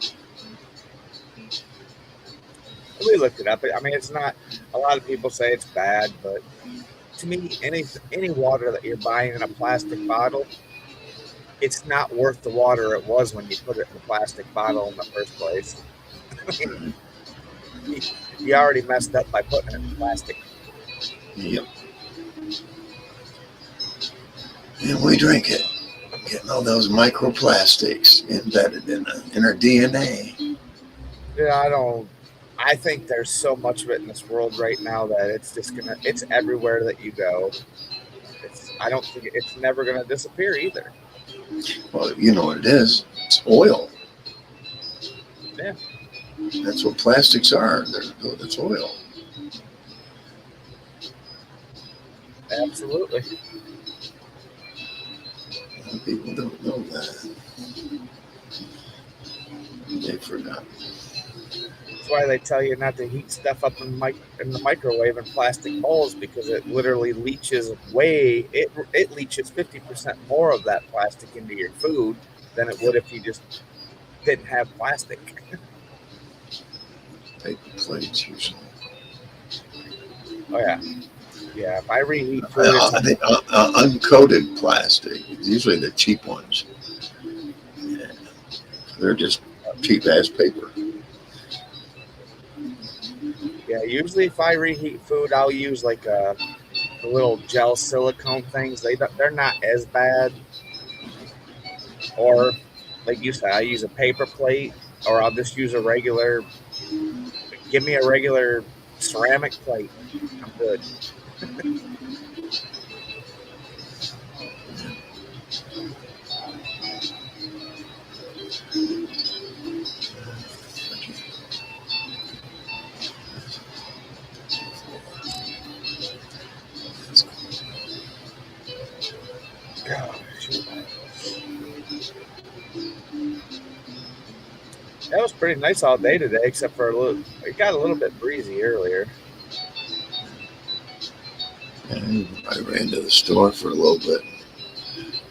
We looked it up. I mean, it's not, a lot of people say it's bad, but to me, any water that you're buying in a plastic bottle, it's not worth the water it was when you put it in the plastic bottle in the first place. You already messed up by putting it in plastic. Yep. And we drink it. Getting all those microplastics embedded in our DNA. Yeah, I think there's so much of it in this world right now that it's everywhere that you go. I don't think it's never gonna disappear either. Well, you know what it is. It's oil. Yeah. That's what plastics are. It's oil. Absolutely. A lot of people don't know that. They forgot. That's why they tell you not to heat stuff up in the microwave in plastic bowls, because it literally leaches it leaches 50% more of that plastic into your food than it would if you just didn't have plastic. Paper plates usually. Oh yeah. Yeah, if I reheat food, Uncoated plastic, usually the cheap ones. Yeah. They're just cheap ass paper. yeah, usually if I reheat food, I'll use like the little gel silicone things. They're not as bad. Or like you said, I use a paper plate, or I'll just use a regular. Give me a regular ceramic plate. I'm good. That was pretty nice all day today, except for it got a little bit breezy earlier. And I ran to the store for a little bit.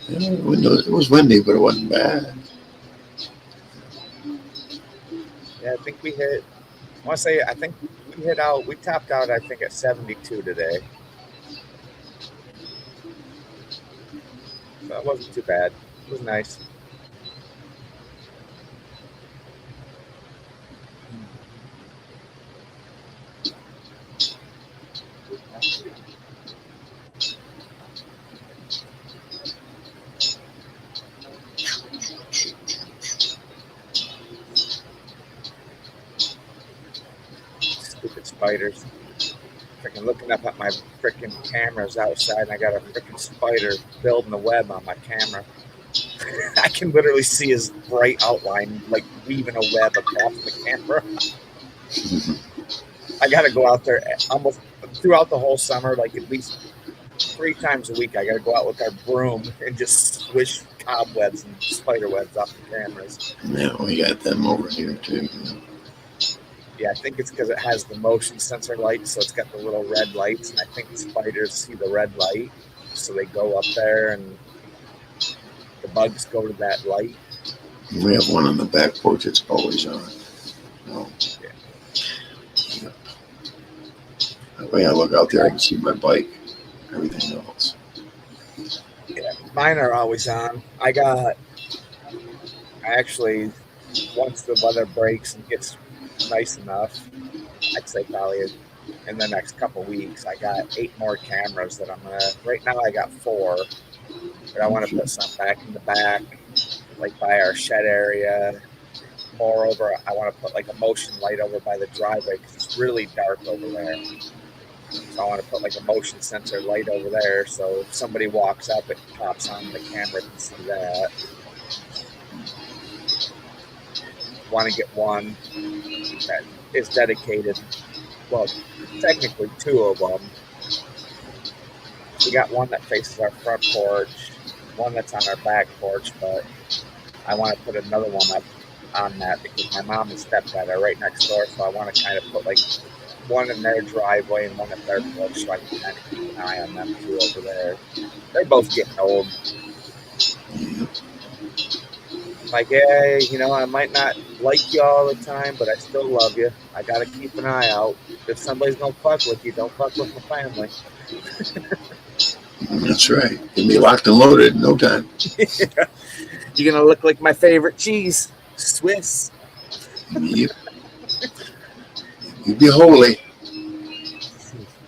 Yeah, it was windy, but it wasn't bad. Yeah, I think we hit. I think we topped out, I think, at 72 today. So that wasn't too bad. It was nice. Stupid spiders. freaking looking up at my freaking cameras outside, and I got a freaking spider building a web on my camera. I can literally see his bright outline, like weaving a web across the camera. I got to go out there almost throughout the whole summer, like at least 3 times a week. I got to go out with our broom and just swish cobwebs and spider webs off the cameras. Yeah, we got them over here too. Yeah, I think it's because it has the motion sensor light, so it's got the little red lights, and I think the spiders see the red light, so they go up there, and the bugs go to that light. We have one on the back porch. It's always on. Oh. Yeah. That way I look out there, I can see my bike. Everything else. Yeah, mine are always on. I actually, once the weather breaks and gets nice enough, I'd say probably in the next couple weeks, I got 8 more cameras that I'm gonna. Right now, I got 4, but I want to put some back in the back, like by our shed area. Moreover, I want to put like a motion light over by the driveway because it's really dark over there. So I want to put like a motion sensor light over there, so if somebody walks up, it pops on the camera can see that. Want to get one that is dedicated. Well, technically 2 of them. We got one that faces our front porch, one that's on our back porch, but I want to put another one up on that because my mom and stepdad are right next door, so I want to kind of put like one in their driveway and one at their porch, so I can kind of keep an eye on them too over there. They're both getting old. Like, yeah, you know, I might not like you all the time, but I still love you. I gotta keep an eye out. If somebody's gonna fuck with you, don't fuck with my family. That's right. You'll be locked and loaded in no time. You're gonna look like my favorite cheese, Swiss. Yep. You be holy.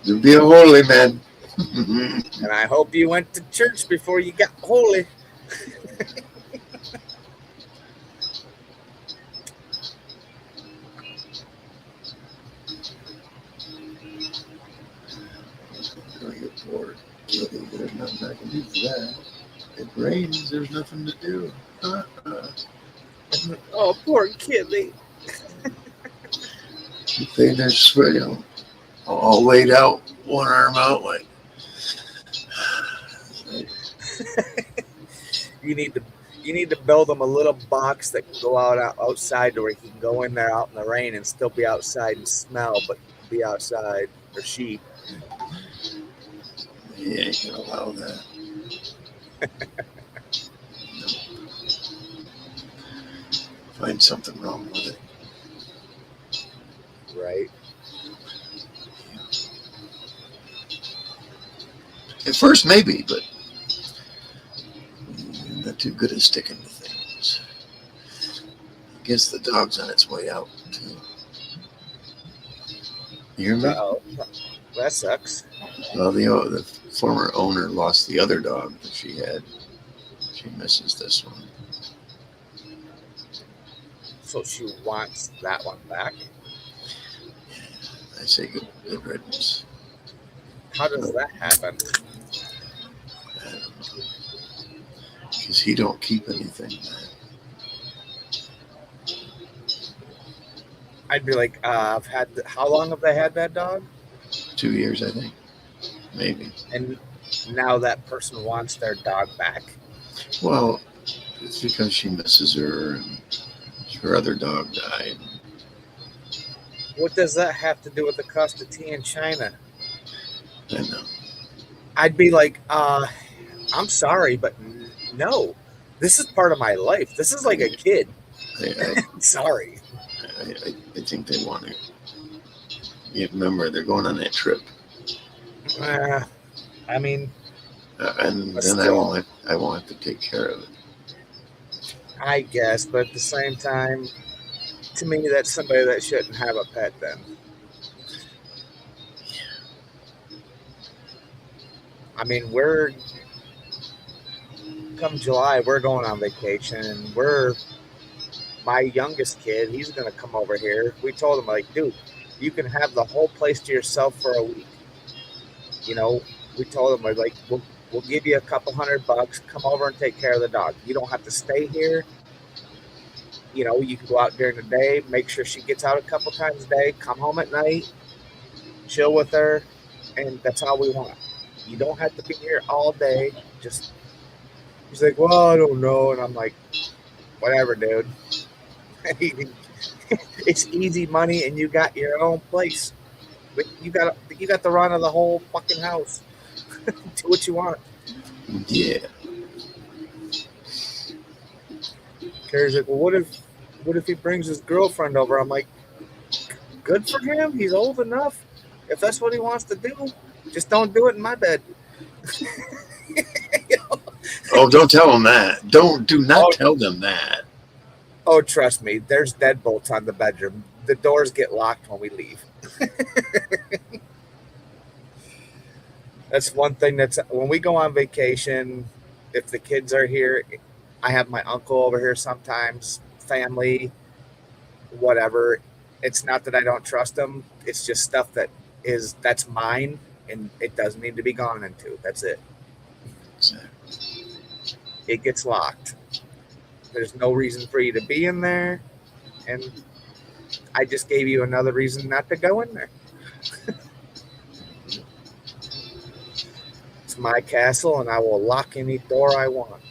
You be a holy man. And I hope you went to church before you got holy. There's nothing I can do for that. It rains, there's nothing to do. Oh, poor Kitty. They just, you know, all laid out, one arm out, like. You need to build him a little box that can go outside to where he can go in there out in the rain and still be outside and smell, but be outside, or she. Yeah, you can allow that. No. Find something wrong with it. Right. At first, maybe, but I'm not too good at sticking to things. I guess the dog's on its way out, too. You hear me? Uh-oh. That sucks. Well, the former owner lost the other dog that she had. She misses this one. So she wants that one back? I say good riddance. How does that happen? I don't know. Because he don't keep anything, man. I'd be like, how long have they had that dog? 2 years, I think. Maybe. And now that person wants their dog back? Well, it's because she misses her and her other dog died. What does that have to do with the cost of tea in China? I know. I'd be like, I'm sorry, but no. This is part of my life. This is like a kid. Sorry. I think they want to. You remember, they're going on that trip. I mean, and then I won't have to take care of it. I guess, but at the same time, to me, that's somebody that shouldn't have a pet then. I mean, come July, we're going on vacation, and my youngest kid, he's going to come over here. We told him, like, dude, you can have the whole place to yourself for a week. You know, we told him, we're like, we'll give you a couple $100. Come over and take care of the dog. You don't have to stay here. You know, you can go out during the day, make sure she gets out a couple times a day, come home at night, chill with her, and that's all we want. You don't have to be here all day. Just he's like, well, I don't know, and I'm like, whatever, dude. It's easy money, and you got your own place. But you got the run of the whole fucking house. Do what you want. Yeah. Carrie's like, well, what if he brings his girlfriend over? I'm like, good for him. He's old enough. If that's what he wants to do, just don't do it in my bed. Oh, don't tell them that. Do not Oh. tell them that. Oh, trust me, there's deadbolts on the bedroom. The doors get locked when we leave. That's one thing that's when we go on vacation, if the kids are here, I have my uncle over here sometimes, family, whatever. It's not that I don't trust them. It's just stuff that's mine and it doesn't need to be gone into. That's it. It gets locked. There's no reason for you to be in there. And I just gave you another reason not to go in there. It's my castle and I will lock any door I want.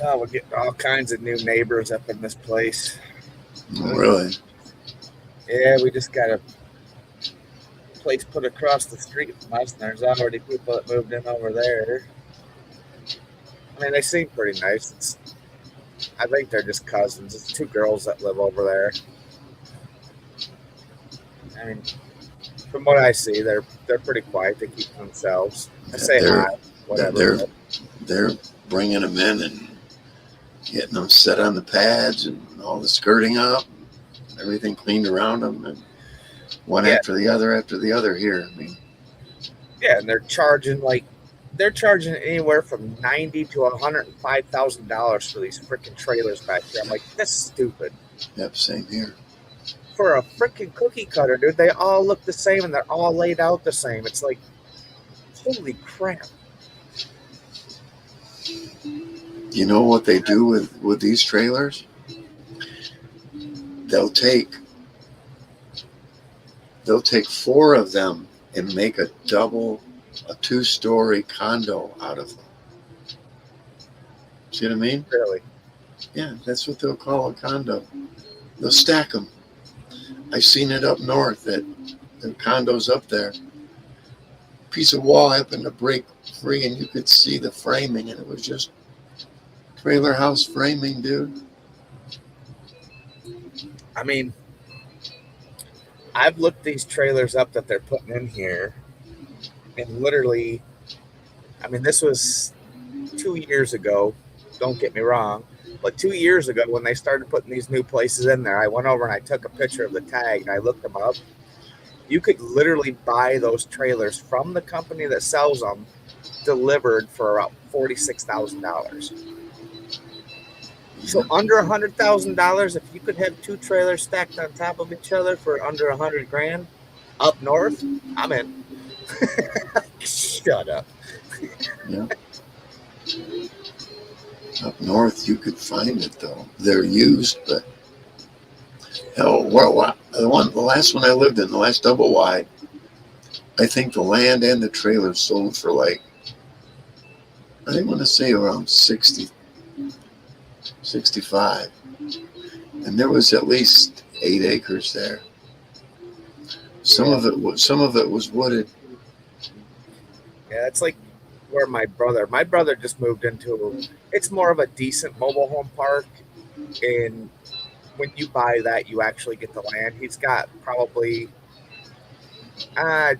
Oh, we're getting all kinds of new neighbors up in this place. Oh, really? Yeah, we just got a place put across the street from us, and there's already people that moved in over there. I mean, they seem pretty nice. I think they're just cousins. It's two girls that live over there. I mean, from what I see, they're pretty quiet. They keep to themselves. I say hi, whatever. They're bringing them in and getting them set on the pads and all the skirting up, everything cleaned around them, and one after the other here. I mean, yeah, and they're charging anywhere from $90,000 to $105,000 for these freaking trailers back here. I'm like, that's stupid. Yep, same here. For a freaking cookie cutter, dude, they all look the same and they're all laid out the same. It's like, holy crap. You know what they do with these trailers? They'll take 4 of them and make a 2-story condo out of them. See what I mean? Really? Yeah, that's what they'll call a condo. They'll stack them. I've seen it up north at the condos up there. Piece of wall happened to break free and you could see the framing, and it was just trailer house framing, dude. I mean, I've looked these trailers up that they're putting in here, and literally, I mean, this was 2 years ago. Don't get me wrong, but 2 years ago when they started putting these new places in there, I went over and I took a picture of the tag and I looked them up. You could literally buy those trailers from the company that sells them, delivered for about $46,000. So under $100,000, if you could have 2 trailers stacked on top of each other for under $100,000 up north, I'm in. Shut up. Yeah. Up north, you could find it though. They're used, but hell, the last one I lived in, the last double wide, I think the land and the trailer sold for like, I want to say around 60, 65, and there was at least 8 acres there. Some of it was wooded. Yeah, it's like where my brother just moved into. It's more of a decent mobile home park, and when you buy that, you actually get the land. He's got probably, I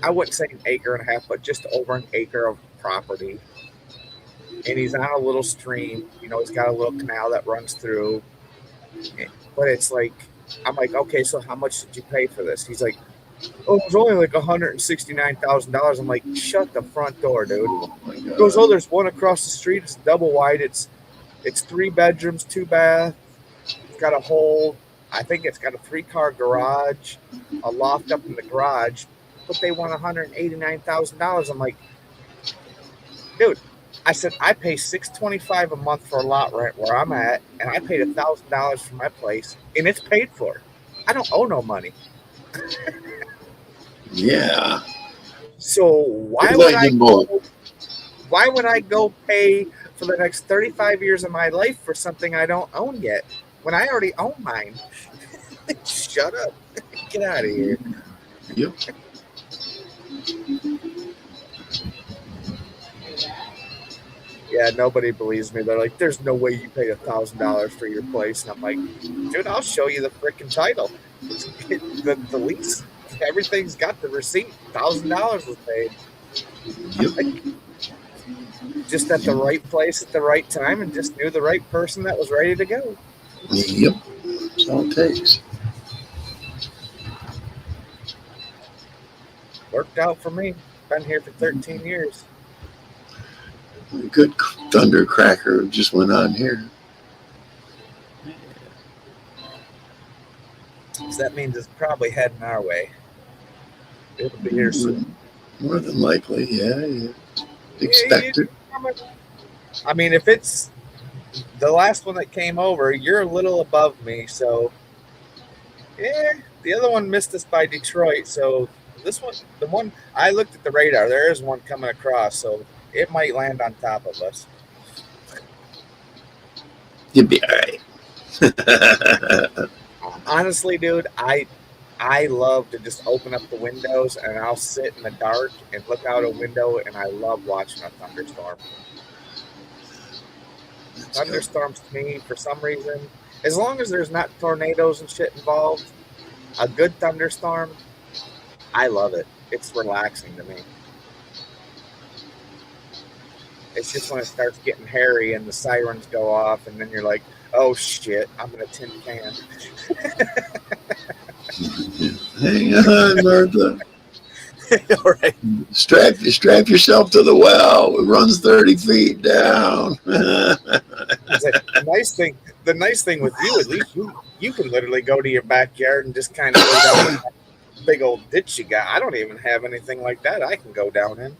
wouldn't say an acre and a half, but just over an acre of property. And he's on a little stream. You know, he's got a little canal that runs through. But it's like I'm like, okay, so how much did you pay for this? He's like, oh, it was only like $169,000. I'm like, shut the front door, dude. Oh my He goes, oh, God. there's one across the street. It's double wide. It's 3 bedrooms, 2 bath. It's got a whole, I think it's got a 3-car garage, a loft up in the garage, but they want $189,000. I'm like, dude, I said I pay $625 a month for a lot rent where I'm at, and I paid $1,000 for my place, and it's paid for. I don't owe no money. Yeah. So why Good would lightning I bolt. go? Why would I go pay for the next 35 years of my life for something I don't own yet when I already own mine? Shut up. Get out of here. Yep. Yeah, nobody believes me. They're like, there's no way you paid $1,000 for your place. And I'm like, dude, I'll show you the freaking title. The lease. Everything's got the receipt. $1,000 was paid. Yep. Just at the right place at the right time, and just knew the right person that was ready to go. Yep. That's all it takes. Worked out for me. Been here for 13 years. A good thunder cracker just went on here. So that means it's probably heading our way. It'll be here soon. More than likely, yeah. Expected. I mean, if it's the last one that came over, you're a little above me, so yeah. The other one missed us by Detroit, so this one, the one I looked at the radar, there is one coming across, so it might land on top of us. You'll be all right. Honestly, dude, I love to just open up the windows and I'll sit in the dark and look out a window, and I love watching a thunderstorm. Thunderstorms to me, for some reason, as long as there's not tornadoes and shit involved, a good thunderstorm, I love it. It's relaxing to me. It's just when it starts getting hairy and the sirens go off, and then you're like, oh shit, I'm in a tin can. Hang on, Martha. All right. Strap yourself to the well. It runs 30 feet down. The nice thing with you, at least you can literally go to your backyard and just kind of go down that big old ditch you got. I don't even have anything like that I can go down in.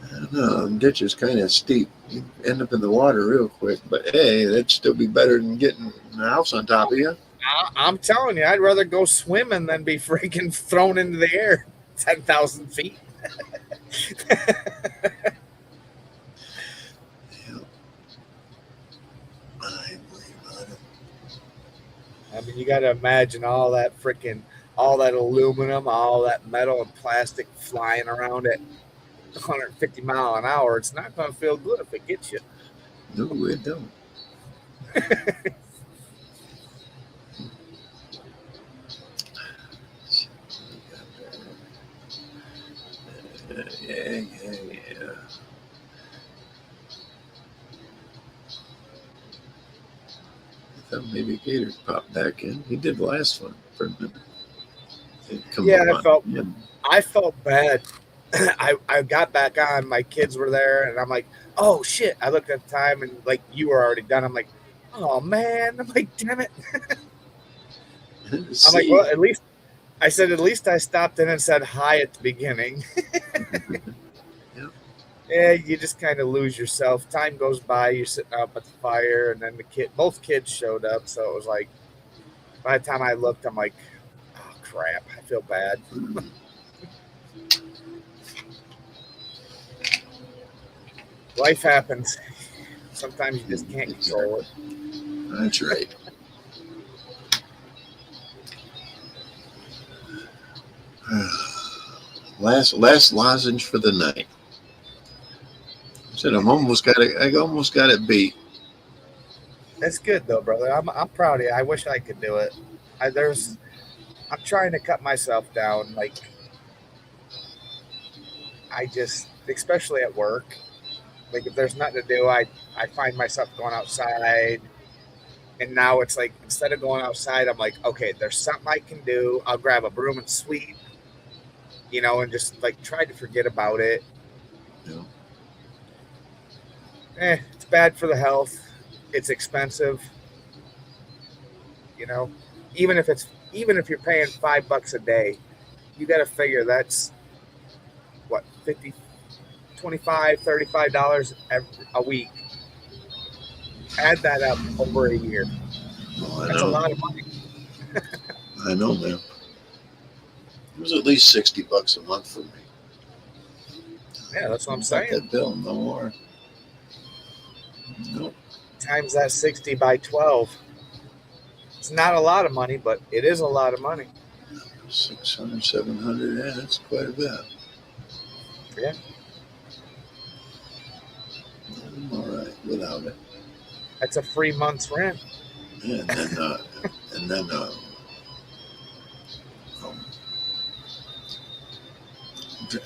I don't know. The ditch is kind of steep. You end up in the water real quick. But hey, that'd still be better than getting a house on top of you. I'm telling you, I'd rather go swimming than be freaking thrown into the air 10,000 feet. I mean, you got to imagine all that aluminum, all that metal and plastic flying around at 150 mile an hour. It's not going to feel good if it gets you. No, it don't. Yeah. I thought maybe Gators popped back in. He did the last one for a minute. Yeah, I felt bad. I got back on. My kids were there, and I'm like, oh shit! I looked at the time, and like you were already done. I'm like, oh man! I'm like, damn it! I'm like, well, at least I stopped in and said hi at the beginning. Yep. Yeah, you just kind of lose yourself. Time goes by. You're sitting up at the fire, and then both kids showed up. So it was like, by the time I looked, I'm like, oh crap! I feel bad. Life happens. Sometimes you just can't control it. That's right. Last lozenge for the night. I said I almost got it beat. That's good though, brother. I'm proud of you. I wish I could do it. I'm trying to cut myself down. Like especially at work. Like if there's nothing to do, I find myself going outside, And now it's like, instead of going outside, I'm like, okay, there's something I can do. I'll grab a broom and sweep, and just like try to forget about it. Yeah. It's bad for the health. It's expensive, you know. Even if it's even if you're paying $5 a day, you got to figure that's what 50, 25, $35 a week. Add that up over a year. Oh, I That's a know. lot of money. I know, man. It was at least $60 a month for me. Yeah, that's what I'm Got saying. that bill, no more. Nope. Times that 60 by 12. It's not a lot of money, but it is a lot of money. 600, 700. Yeah, that's quite a bit. Yeah. I'm all right without it. That's a free month's rent. Yeah, and then um,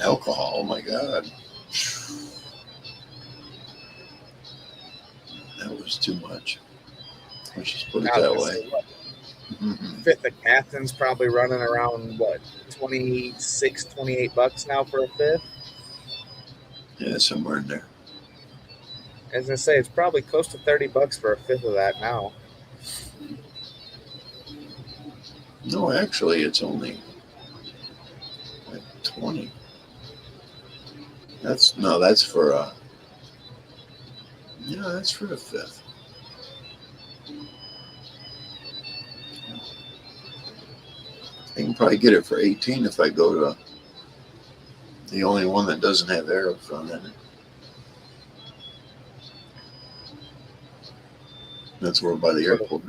alcohol. Oh my God, that was too much. Let's just put it I was that gonna way. say, what, Mhm. fifth of Catherine probably running around what, 26, $28 now for a fifth. Yeah, somewhere in there. As I say, it's probably close to $30 for a fifth of that now. No, actually, it's only like 20. That's for yeah, that's for the fifth. I can probably get it for 18 if I go to the only one that doesn't have Aerofront in it. That's over by the For the airport.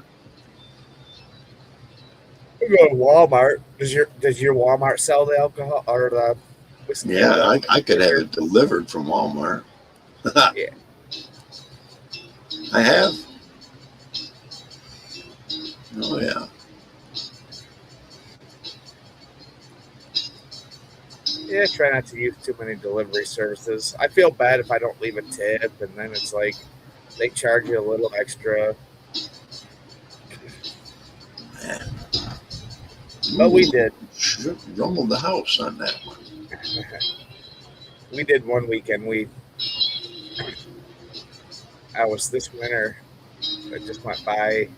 we go to Walmart. Does your Walmart sell the alcohol or the whiskey or Yeah, the I could have beer? it delivered from Walmart. Yeah. I have. Oh yeah. Yeah, try not to use too many delivery services. I feel bad if I don't leave a tip, and then it's like they charge you a little extra. Man. But we Ooh, did. rumbled the house on that one. We did one weekend. I was this winter that just went by.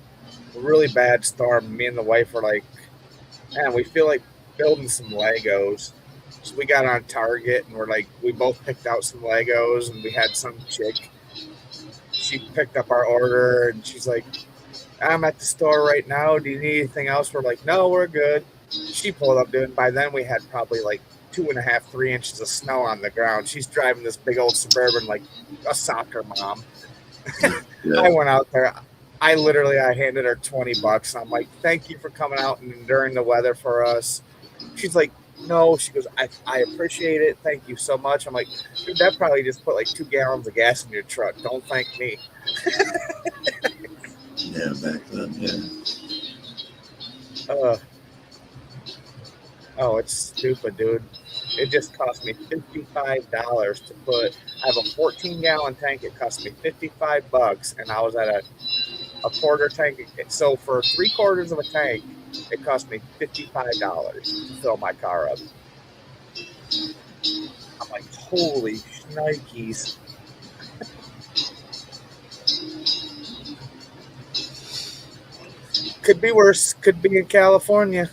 A really bad storm. Me and the wife were like, man, we feel like building some Legos. So we got on Target and we're like, we both picked out some Legos, and we had some chick. She picked up our order and she's like, I'm at the store right now. Do you need anything else? We're like, no, we're good. She pulled up, dude. By then we had probably like 2.5, 3 inches of snow on the ground. She's driving this big old Suburban like a soccer mom. I Yeah. went out there. I handed her $20. I'm like, thank you for coming out and enduring the weather for us. She's like, no. She goes, I appreciate it. Thank you so much. I'm like, dude, that probably just put like 2 gallons of gas in your truck. Don't thank me. Yeah, back then, yeah. Uh, oh, it's stupid, dude. It just cost me $55 to put. I have a 14-gallon tank. It cost me $55, and I was at a quarter tank. So for 3/4 of a tank, it cost me $55 to fill my car up. I'm like, holy shnikes. Could be worse. Could be in California.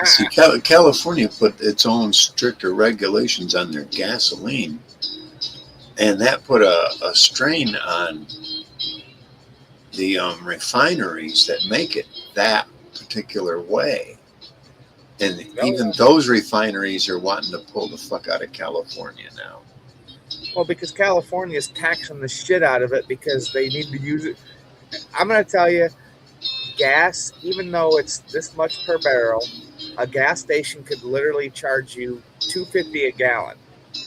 See, California put its own stricter regulations on their gasoline, and that put a strain on the refineries that make it that particular way. And even No, those refineries are wanting to pull the fuck out of California now. well, because California is taxing the shit out of it because they need to use it. I'm going to tell you, gas, even though it's this much per barrel, a gas station could literally charge you $2.50 a gallon.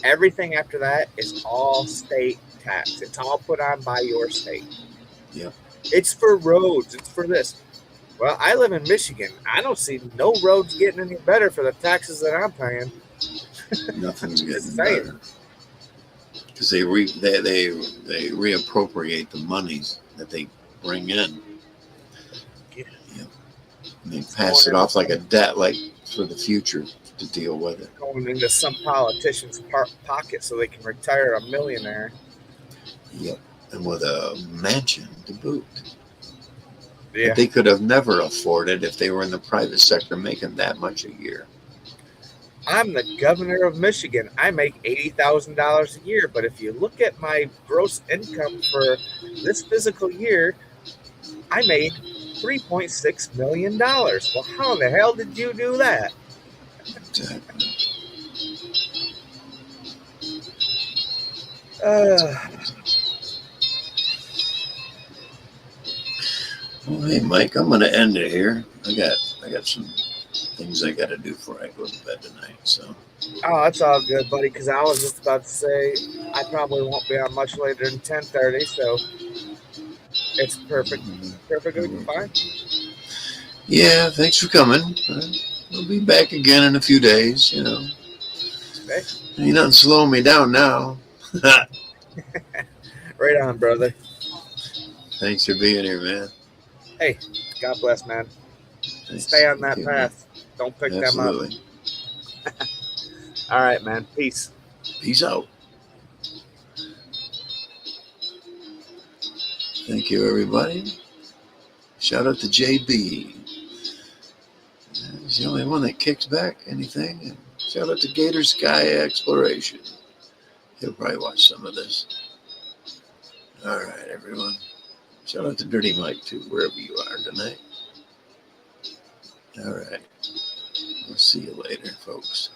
Everything after that is all state tax. It's all put on by your state. Yep. It's for roads. It's for this. Well, I live in Michigan. I don't see no roads getting any better for the taxes that I'm paying. Nothing's Just getting saying. better because they reappropriate the monies that they bring in. Yeah. And they pass it off like a debt, like for the future to deal with it. Going into some politician's pocket so they can retire a millionaire. Yep. And with a mansion to boot. Yeah. That they could have never afforded if they were in the private sector making that much a year. I'm the governor of Michigan. I make $80,000 a year, but if you look at my gross income for this physical year, I made $3.6 million. Well, how the hell did you do that? Exactly. Well, hey, Mike, I'm going to end it here. I got some things I got to do before I go to bed tonight. So. Oh, that's all good, buddy. Because I was just about to say I probably won't be on much later than 10:30, so it's perfectly fine. Yeah, thanks for coming. We'll be back again in a few days. Okay. Ain't nothing slowing me down now. Right on, brother. Thanks for being here, man. Hey, God bless, man. Thanks. Stay on that Okay, path. Man. Don't pick Absolutely. them up. All right, man. Peace. Peace out. Thank you, everybody. Shout out to JB. He's the only one that kicks back anything. And shout out to Gator Sky Exploration. He'll probably watch some of this. All right, everyone. Shout out to Dirty Mike, too, wherever you are tonight. All right. We'll see you later, folks.